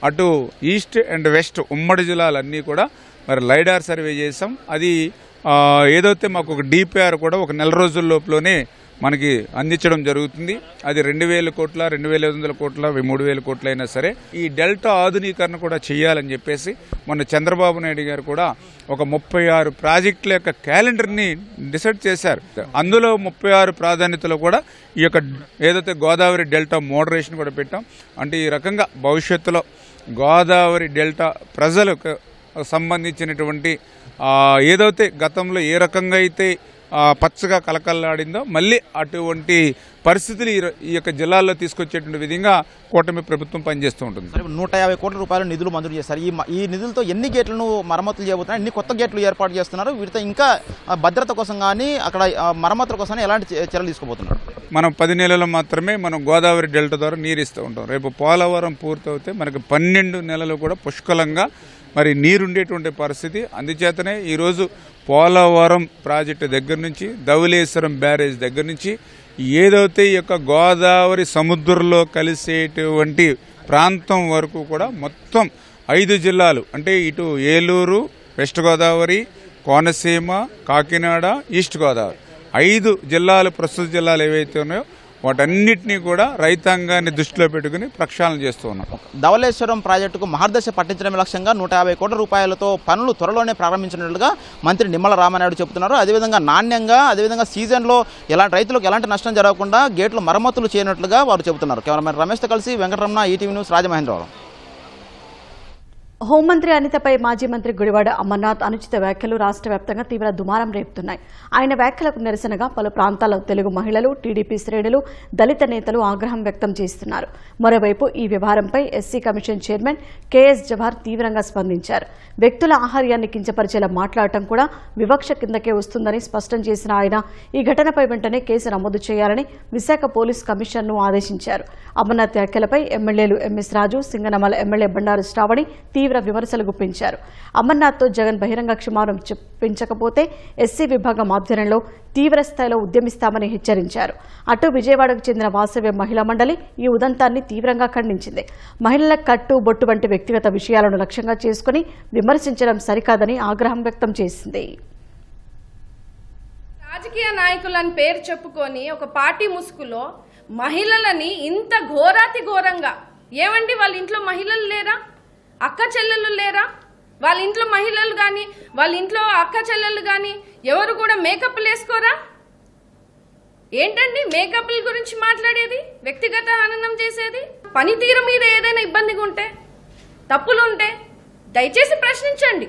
అటు ఈస్ట్ అండ్ వెస్ట్ ఉమ్మడి జిల్లాలన్నీ కూడా మరి లైడార్ సర్వే చేసాం. అది ఏదైతే మాకు ఒక డిపిఆర్ కూడా ఒక నెల రోజుల లోపలనే మనకి అందించడం జరుగుతుంది. అది 2,000 కోట్ల, 2,500 కోట్ల, 3,000 కోట్ల అయినా సరే ఈ డెల్టా ఆధునీకరణ కూడా చేయాలని చెప్పేసి మొన్న చంద్రబాబు నాయుడు గారు కూడా ఒక 36 ప్రాజెక్టుల యొక్క క్యాలెండర్ని డిసైడ్ చేశారు. అందులో 36 ప్రాధాన్యతలో కూడా ఈ యొక్క ఏదైతే గోదావరి డెల్టా మోడరేషన్ కూడా పెట్టాం. అంటే ఈ రకంగా భవిష్యత్తులో గోదావరి డెల్టా ప్రజలకు సంబంధించినటువంటి ఏదైతే గతంలో ఏ రకంగా అయితే పచ్చగా కలకల్లాడిందో మళ్ళీ అటువంటి పరిస్థితులు ఈ యొక్క జిల్లాల్లో తీసుకొచ్చేటువంటి విధంగా కూటమి ప్రభుత్వం పనిచేస్తూ ఉంటుంది. 150 కోట్ల రూపాయల నిధులు మంజూరు చేశారు. ఈ నిధులతో ఎన్ని గేట్లను మరమ్మతులు చేయబోతున్నారు, ఎన్ని కొత్త గేట్లు ఏర్పాటు చేస్తున్నారు, వీటితో ఇంకా భద్రత కోసం కానీ అక్కడ మరమ్మతుల కోసం ఎలాంటి చర్యలు తీసుకోబోతున్నారు? మనం 10 నెలలు మాత్రమే మనం గోదావరి డెల్టా ద్వారా నీరు ఇస్తూ ఉంటాం. రేపు పోలవరం పూర్తవుతే మనకి 12 నెలలు కూడా పుష్కలంగా మరి నీరుండేటువంటి పరిస్థితి. అందుచేతనే ఈరోజు పోలవరం ప్రాజెక్టు దగ్గర నుంచి ధవళేశ్వరం బ్యారేజ్ దగ్గర నుంచి ఏదైతే ఈ యొక్క గోదావరి సముద్రంలో కలిసేటువంటి ప్రాంతం వరకు కూడా మొత్తం 5 జిల్లాలు, అంటే ఇటు ఏలూరు, వెస్ట్ గోదావరి, కోనసీమ, కాకినాడ, ఈస్ట్ గోదావరి 5 జిల్లాలు, ప్రస్తుత జిల్లాలు ఏవైతే ఉన్నాయో వాటన్నిటినీ కూడా రైతాంగాన్ని దృష్టిలో పెట్టుకుని ప్రక్షాళన చేస్తూ ఉన్నాం. ధవళేశ్వరం ప్రాజెక్టుకు మహర్దశ పట్టించడమే లక్ష్యంగా 150 కోట్ల రూపాయలతో పనులు త్వరలోనే ప్రారంభించినట్లుగా మంత్రి నిమ్మల రామానాయుడు చెబుతున్నారు. అదేవిధంగా నాణ్యంగా, అదేవిధంగా సీజన్లో రైతులకు ఎలాంటి నష్టం జరగకుండా గేట్లు మరమ్మతులు చేయనట్లుగా వారు చెబుతున్నారు. కెమెరామెన్ రమేష్తో కలిసి వెంకటరమణ, ఈటీవీ న్యూస్, రాజమహేంద్రవరం. హోంమంత్రి అనితపై మాజీ మంత్రి గుడివాడ అమర్నాథ్ అనుచిత వ్యాఖ్యలు రాష్ట్ర వ్యాప్తంగా తీవ్ర దుమారం రేపుతున్నాయి. ఆయన వ్యాఖ్యలకు నిరసనగా పలు ప్రాంతాల్లో తెలుగు మహిళలు, టీడీపీ శ్రేణులు, దళిత నేతలు ఆగ్రహం వ్యక్తం చేస్తున్నారు. మరోవైపు ఈ వ్యవహారంపై SC commission chairman KS Jawahar తీవ్రంగా స్పందించారు. వ్యక్తుల ఆహార్యాన్ని కించపరిచేలా మాట్లాడటం కూడా వివక్ష కిందకే వస్తుందని స్పష్టం చేసిన ఆయన ఈ ఘటనపై వెంటనే కేసు నమోదు చేయాలని విశాఖ పోలీస్ కమిషన్ను ఆదేశించారు. అమర్నాథ్ వ్యాఖ్యలపై ఎమ్మెల్యేలు ఎంఎస్ రాజు, సింగనమల ఎమ్మెల్యే బండారు శ్రావణి తీవ్ర విమర్శలు గుప్పించారు. అమర్నాథ్తో జగన్ బహిరంగ క్షమాపణ చెప్పించకపోతే ఎస్సీ విభాగం ఆధ్వర్యంలో తీవ్ర స్థాయిలో ఉద్యమిస్తామని హెచ్చరించారు. అటు విజయవాడకు చెందిన వాసవ్య మహిళా మండలి ఈ ఉదంతాన్ని తీవ్రంగా ఖండించింది. మహిళల కట్టు, బొట్టు వంటి వ్యక్తిగత విషయాలను లక్ష్యంగా చేసుకుని విమర్శించడం సరికాదని ఆగ్రహం వ్యక్తం చేసింది. రాజకీయ నాయకులని పేరు చెప్పుకొని ఒక పార్టీ ముసుగులో మహిళలని ఇంత ఘోరాతి ఘోరంగా, ఏమండి వాళ్ళ ఇంట్లో మహిళలు లేరా, అక్క చెల్లెళ్ళు లేరా, వాళ్ళ ఇంట్లో మహిళలు కానీ వాళ్ళ ఇంట్లో అక్క చెల్లెళ్ళు కానీ ఎవరు కూడా మేకప్లు వేసుకోరా? ఏంటండి మేకప్ల గురించి మాట్లాడేది, వ్యక్తిగత హననం చేసేది? పనితీరు మీద ఏదైనా ఇబ్బందిగా ఉంటే, తప్పులు ఉంటే దయచేసి ప్రశ్నించండి.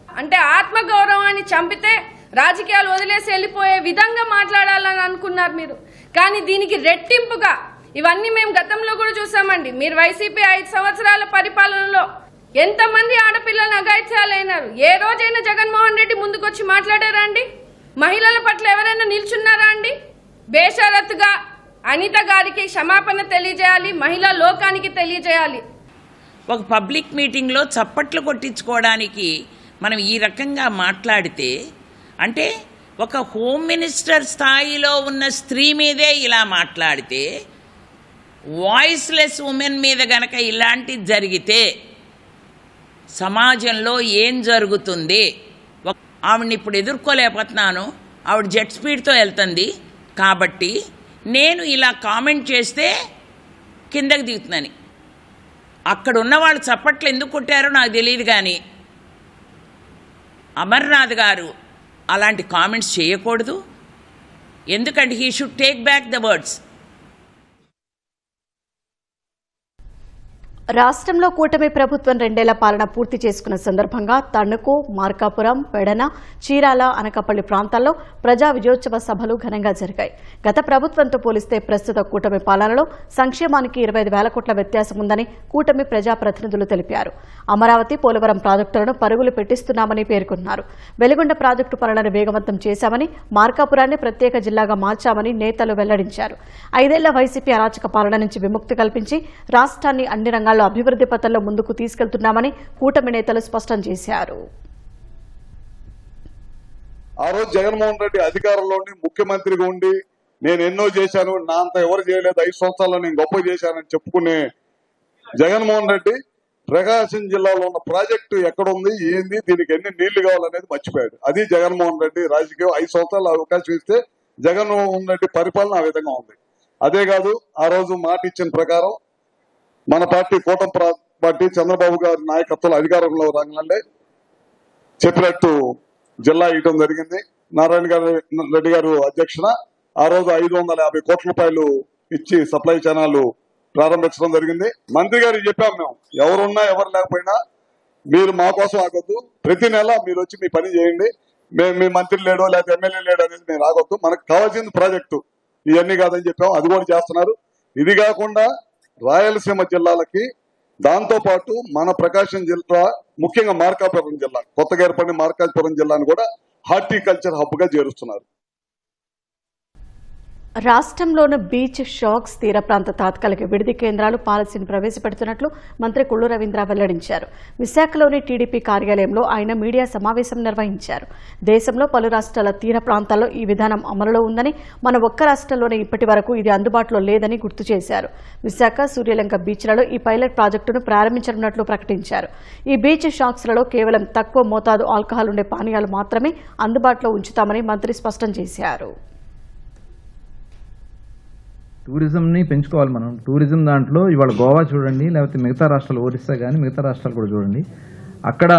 అంటే ఆత్మగౌరవాన్ని చంపితే రాజకీయాలు వదిలేసి వెళ్ళిపోయే విధంగా మాట్లాడాలని అనుకున్నారు మీరు. కానీ దీనికి రెట్టింపుగా ఇవన్నీ మేము గతంలో కూడా చూసామండి. మీరు వైసీపీ 5 సంవత్సరాల పరిపాలనలో ఎంతమంది ఆడపిల్లలను అఘాయిత్యాలైనారు? ఏ రోజైనా జగన్మోహన్ రెడ్డి ముందుకొచ్చి మాట్లాడారా అండి? మహిళల పట్ల ఎవరైనా నిల్చున్నారా అండి? బేషరతుగా అనిత గారికి క్షమాపణ తెలియజేయాలి, మహిళా లోకానికి తెలియజేయాలి. ఒక పబ్లిక్ మీటింగ్లో చప్పట్లు కొట్టించుకోవడానికి మనం ఈ రకంగా మాట్లాడితే, అంటే ఒక హోమ్ మినిస్టర్ స్థాయిలో ఉన్న స్త్రీ మీదే ఇలా మాట్లాడితే, వాయిస్లెస్ ఉమెన్ మీద గనక ఇలాంటిది జరిగితే సమాజంలో ఏం జరుగుతుంది? ఆవిడని ఇప్పుడు ఎదుర్కోలేకపోతున్నాను, ఆవిడ జెట్ స్పీడ్తో వెళ్తుంది కాబట్టి నేను ఇలా కామెంట్ చేస్తే కిందకి దిగుతున్నాను. అక్కడ ఉన్న వాళ్ళు చప్పట్లు ఎందుకు కొట్టారో నాకు తెలియదు, కానీ అమర్నాథ్ గారు అలాంటి కామెంట్స్ చేయకూడదు. ఎందుకంటే he should take back the words. రాష్ట్రంలో కూటమి ప్రభుత్వం 2 ఏళ్ల పాలన పూర్తి చేసుకున్న సందర్భంగా తణుకు, మార్కాపురం, పెడన, చీరాల, అనకాపల్లి ప్రాంతాల్లో ప్రజా విజయోత్సవ సభలు ఘనంగా జరిగాయి. గత ప్రభుత్వంతో పోలిస్తే ప్రస్తుత కూటమి పాలనలో సంక్షేమానికి 25,000 కోట్ల వ్యత్యాసం ఉందని కూటమి ప్రజాప్రతినిధులు తెలిపారు. అమరావతి, పోలవరం ప్రాజెక్టులను పరుగులు పెట్టిస్తున్నామని పేర్కొన్నారు. వెలిగొండ ప్రాజెక్టు పనులను వేగవంతం చేశామని, మార్కాపురాన్ని ప్రత్యేక జిల్లాగా మార్చామని నేతలు వెల్లడించారు. 5 ఏళ్ల వైసీపీ అరాచక పాలన నుంచి విముక్తి కల్పించి రాష్ట్రాన్ని అన్ని రంగాల్లో అభివృద్ధి పథంలో ముందుకు తీసుకెళ్తున్నామని కూటమి నేతలు స్పష్టం చేశారు. ఆ రోజు జగన్మోహన్ రెడ్డి అధికారంలో ముఖ్యమంత్రిగా ఉండి నేను ఎన్నో చేశాను, నా అంత ఎవరు చేయలేదు, 5 సంవత్సరాల్లో నేను గొప్ప చేశానని చెప్పుకునే జగన్మోహన్ రెడ్డి ప్రకాశం జిల్లాలో ఉన్న ప్రాజెక్టు ఎక్కడుంది, ఏంది, దీనికి ఎన్ని నీళ్లు కావాలనేది మర్చిపోయాడు. అది జగన్మోహన్ రెడ్డి రాజకీయం. 5 సంవత్సరాలు అవకాశం ఇస్తే జగన్మోహన్ రెడ్డి పరిపాలన ఆ విధంగా ఉంది. అదే కాదు, ఆ రోజు మాట ఇచ్చిన ప్రకారం మన పార్టీ కూటమి పార్టీ చంద్రబాబు గారి నాయకత్వంలో అధికారంలో రంగంలో చెప్పినట్టు జిల్లా ఇవ్వడం జరిగింది. నారాయణ రెడ్డి గారు అధ్యక్షన ఆ రోజు 550 కోట్ల రూపాయలు ఇచ్చి సప్లై ఛానల్ ప్రారంభించడం జరిగింది. మంత్రి గారికి చెప్పాము, మేము ఎవరున్నా ఎవరు లేకపోయినా మీరు మా కోసం ఆగొద్దు, ప్రతి నెల మీరు వచ్చి మీ పని చేయండి, మేము మీ మంత్రి లేడో లేకపోతే ఎమ్మెల్యే లేడో అనేది మీరు ఆగొద్దు, మనకు కావాల్సింది ప్రాజెక్టు ఇవన్నీ కాదని చెప్పాము. అది కూడా చేస్తున్నారు. ఇది కాకుండా రాయలసీమ జిల్లాలకి, దాంతో పాటు మన ప్రకాశం జిల్లా, ముఖ్యంగా మార్కాపురం జిల్లా, కొత్తగా ఏర్పడిన మార్కాపురం జిల్లాను కూడా హార్టికల్చర్ హబ్ గా చేరుస్తున్నారు. రాష్ట్రంలోని బీచ్, షాక్స్, తీర ప్రాంత తాత్కాలిక విడిది కేంద్రాలు పాలసీని ప్రవేశపెడుతున్నట్లు మంత్రి కొల్లు రవీంద్ర వెల్లడించారు. విశాఖలోని టీడీపీ కార్యాలయంలో ఆయన మీడియా సమావేశం నిర్వహించారు. దేశంలో పలు రాష్ట్రాల తీర ప్రాంతాల్లో ఈ విధానం అమలులో ఉందని, మన ఒక్క రాష్ట్రంలోనే ఇప్పటి వరకు ఇది అందుబాటులో లేదని గుర్తు చేశారు. విశాఖ, సూర్యలంక బీచ్లలో ఈ పైలట్ ప్రాజెక్టును ప్రారంభించనున్నట్లు ప్రకటించారు. ఈ బీచ్, షాక్స్లలో కేవలం తక్కువ మోతాదు ఆల్కహాల్ ఉండే పానీయాలు మాత్రమే అందుబాటులో ఉంచుతామని మంత్రి స్పష్టం చేశారు. టూరిజంని పెంచుకోవాలి మనం. టూరిజం దాంట్లో ఇవాళ గోవా చూడండి, లేకపోతే మిగతా రాష్ట్రాలు, ఒరిస్సా కానీ మిగతా రాష్ట్రాలు కూడా చూడండి, అక్కడ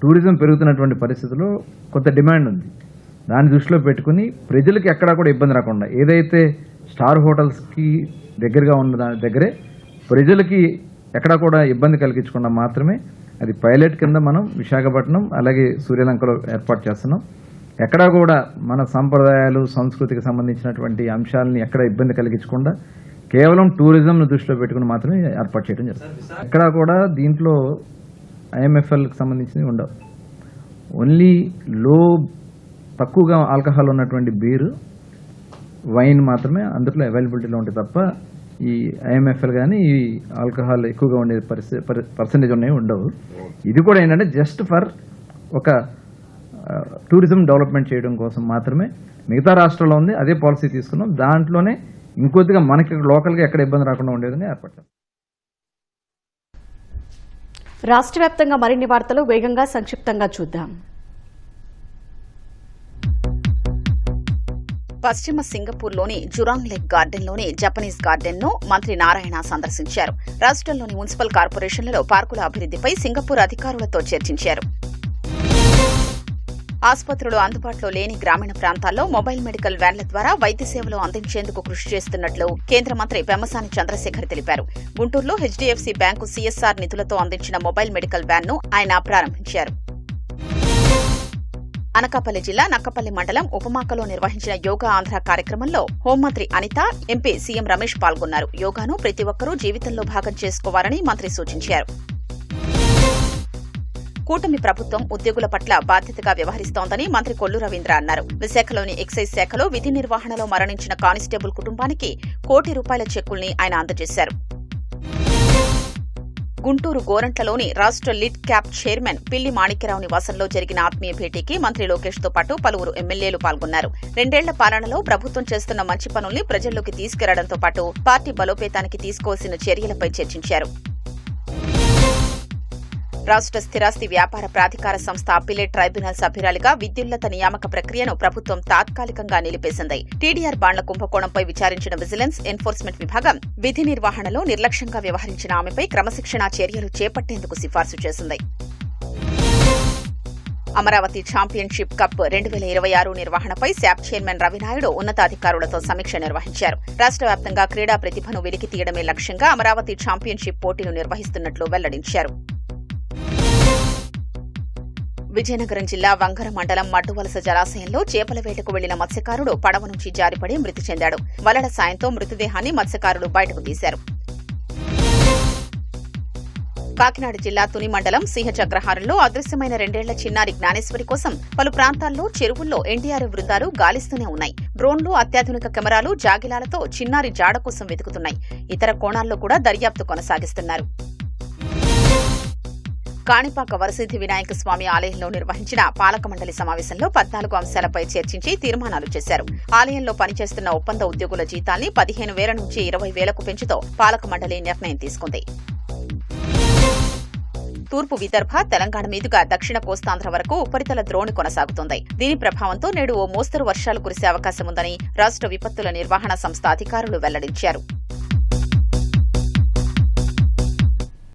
టూరిజం పెరుగుతున్నటువంటి పరిస్థితుల్లో కొంత డిమాండ్ ఉంది. దాన్ని దృష్టిలో పెట్టుకుని ప్రజలకి ఎక్కడా కూడా ఇబ్బంది రాకుండా, ఏదైతే స్టార్ హోటల్స్కి దగ్గరగా ఉన్న దాని దగ్గరే ప్రజలకి ఎక్కడా కూడా ఇబ్బంది కలిగించకుండా మాత్రమే అది పైలట్ కింద మనం విశాఖపట్నం అలాగే సూర్యలంకలో ఏర్పాటు చేస్తున్నాం. ఎక్కడా కూడా మన సంప్రదాయాలు, సంస్కృతికి సంబంధించినటువంటి అంశాలని ఎక్కడ ఇబ్బంది కలిగించకుండా కేవలం టూరిజంను దృష్టిలో పెట్టుకుని మాత్రమే ఏర్పాటు చేయడం జరుగుతుంది. ఎక్కడా కూడా దీంట్లో ఐఎంఎఫ్ఎల్కి సంబంధించినవి ఉండవు. ఓన్లీ తక్కువగా ఆల్కహాల్ ఉన్నటువంటి బీరు, వైన్ మాత్రమే అందులో అవైలబిలిటీలో ఉంటాయి తప్ప ఈ ఐఎంఎఫ్ఎల్ కానీ ఈ ఆల్కహాల్ ఎక్కువగా ఉండే పర్సంటేజ్ ఉన్నవి ఉండవు. ఇది కూడా ఏంటంటే జస్ట్ ఫర్ ఒక టూరిజం డెవలప్మెంట్ చేయడం కోసం మాత్రమే. మిగతా రాష్ట్రాల్లో ఉంది, అదే పాలసీ తీసుకున్నాం. దాంట్లోనే ఇంకొద్దిగా మనకి లోకల్గా ఎక్కడ ఇబ్బంది రాకుండా ఉండేదని ఏర్పడ్డాం. రాష్ట్ర వ్యాప్తంగా మరిన్ని వార్తలు వేగంగా సంక్షిప్తంగా చూద్దాం. పశ్చిమ సింగపూర్లోని జురాంగ్ లెక్ గార్డెన్లోని జపనీస్ గార్డెన్ను మంత్రి నారాయణ సందర్శించారు. రాష్ట్రంలోని మున్సిపల్ కార్పొరేషన్లలో పార్కుల అభివృద్ధిపై సింగపూర్ అధికారులతో చర్చించారు. ఆసుపత్రులు అందుబాటులో లేని గ్రామీణ ప్రాంతాల్లో మొబైల్ మెడికల్ వ్యాన్ల ద్వారా వైద్య సేవలు అందించేందుకు కృషి చేస్తున్నట్లు కేంద్ర మంత్రి పెమ్మసాని చంద్రశేఖర్ తెలిపారు. గుంటూరులో హెచ్డీఎఫ్సీ బ్యాంకు సీఎస్ఆర్ నిధులతో అందించిన మొబైల్ మెడికల్ వ్యాన్ను ఆయన ప్రారంభించారు. అనకాపల్లి జిల్లా నక్కపల్లి మండలం ఉపమాకలో నిర్వహించిన యోగా ఆంధ్ర కార్యక్రమంలో హోంమంత్రి అనిత, ఎంపీ సీఎం రమేష్ పాల్గొన్నారు. యోగాను ప్రతి ఒక్కరూ జీవితంలో భాగం చేసుకోవాలని మంత్రి సూచించారు. కూటమి ప్రభుత్వం ఉద్యోగుల పట్ల బాధ్యతగా వ్యవహరిస్తోందని మంత్రి కొల్లు రవీంద్ర అన్నారు. విశాఖలోని ఎక్సైజ్ శాఖలో విధి నిర్వహణలో మరణించిన కానిస్టేబుల్ కుటుంబానికి ₹1 కోటి చెక్కుల్ని ఆయన అందజేశారు. గుంటూరు గోరంట్లలోని రాష్ట్ర లిడ్ క్యాప్ చైర్మన్ పిల్లి మాణిక్యరావు నివాసంలో జరిగిన ఆత్మీయ భేటీకి మంత్రి లోకేష్తో పాటు పలువురు ఎమ్మెల్యేలు పాల్గొన్నారు. 2 ఏళ్ల పాలనలో ప్రభుత్వం చేస్తున్న మంచి పనుల్ని ప్రజల్లోకి తీసుకెళ్లడంతో పాటు పార్టీ బలోపేతానికి తీసుకోవాల్సిన చర్యలపై చర్చించారు. రాష్ట్ర స్థిరాస్తి వ్యాపార ప్రాధికార సంస్థ అప్పిలేట్ ట్రైబ్యునల్ సభ్యురాలిగా విద్యుల్లత నియామక ప్రక్రియను ప్రభుత్వం తాత్కాలికంగా నిలిపేసింది. టీడీఆర్ బాండ్ల కుంభకోణంపై విచారించిన విజిలెన్స్, ఎన్ఫోర్స్మెంట్ విభాగం విధి నిర్వహణలో నిర్లక్ష్యంగా వ్యవహరించిన ఆమెపై క్రమశిక్షణా చర్యలు చేపట్టేందుకు సిఫార్సు చేసింది. అమరావతి ఛాంపియన్షిప్ కప్ 2026 నిర్వహణపై శాప్ చైర్మన్ రవినాయుడు ఉన్నతాధికారులతో సమీక్ష నిర్వహించారు. రాష్ట్ర వ్యాప్తంగా క్రీడా ప్రతిభను వెలికి తీయడమే లక్ష్యంగా అమరావతి ఛాంపియన్షిప్ పోటీలు నిర్వహిస్తున్నట్లు వెల్లడించారు. విజయనగరం జిల్లా వంగర మండలం మడ్డువలస జలాశయంలో చేపల వేటకు వెళ్లిన మత్స్యకారుడు పడవ నుంచి జారిపడి మృతి చెందాడు. వలల సాయంతో మృతదేహాన్ని మత్స్యకారులు బయటకు తీశారు. కాకినాడ జిల్లా తుని మండలం సింహచక్రహారంలో అదృశ్యమైన 2 ఏళ్ల చిన్నారి జ్ఞానేశ్వరి కోసం పలు ప్రాంతాల్లో చెరువుల్లో ఎన్డీఆర్ఎఫ్ బృందాలు గాలిస్తూనే ఉన్నాయి. డ్రోన్లు, అత్యాధునిక కెమెరాలు, జాగిలాలతో చిన్నారి జాడ కోసం వెతుకుతున్నాయి. ఇతర కోణాల్లో కూడా దర్యాప్తు కొనసాగిస్తున్నారు. కాణిపాక వరసిద్ధి వినాయక స్వామి ఆలయంలో నిర్వహించిన పాలక మండలి సమావేశంలో 14 అంశాలపై చర్చించి తీర్మానాలు చేశారు. ఆలయంలో పనిచేస్తున్న ఒప్పంద ఉద్యోగుల జీతాల్ని 15,000 నుంచి 20,000కు పెంచుతూ పాలక మండలి నిర్ణయం తీసుకుంది. తూర్పు విదర్భ, తెలంగాణ మీదుగా దక్షిణ కోస్తాంధ్ర వరకు ఉపరితల ద్రోణి కొనసాగుతోంది. దీని ప్రభావంతో నేడు ఓ మోస్తరు వర్షాలు కురిసే అవకాశం ఉందని రాష్ట్ర విపత్తుల నిర్వహణ సంస్థ అధికారులు వెల్లడించారు.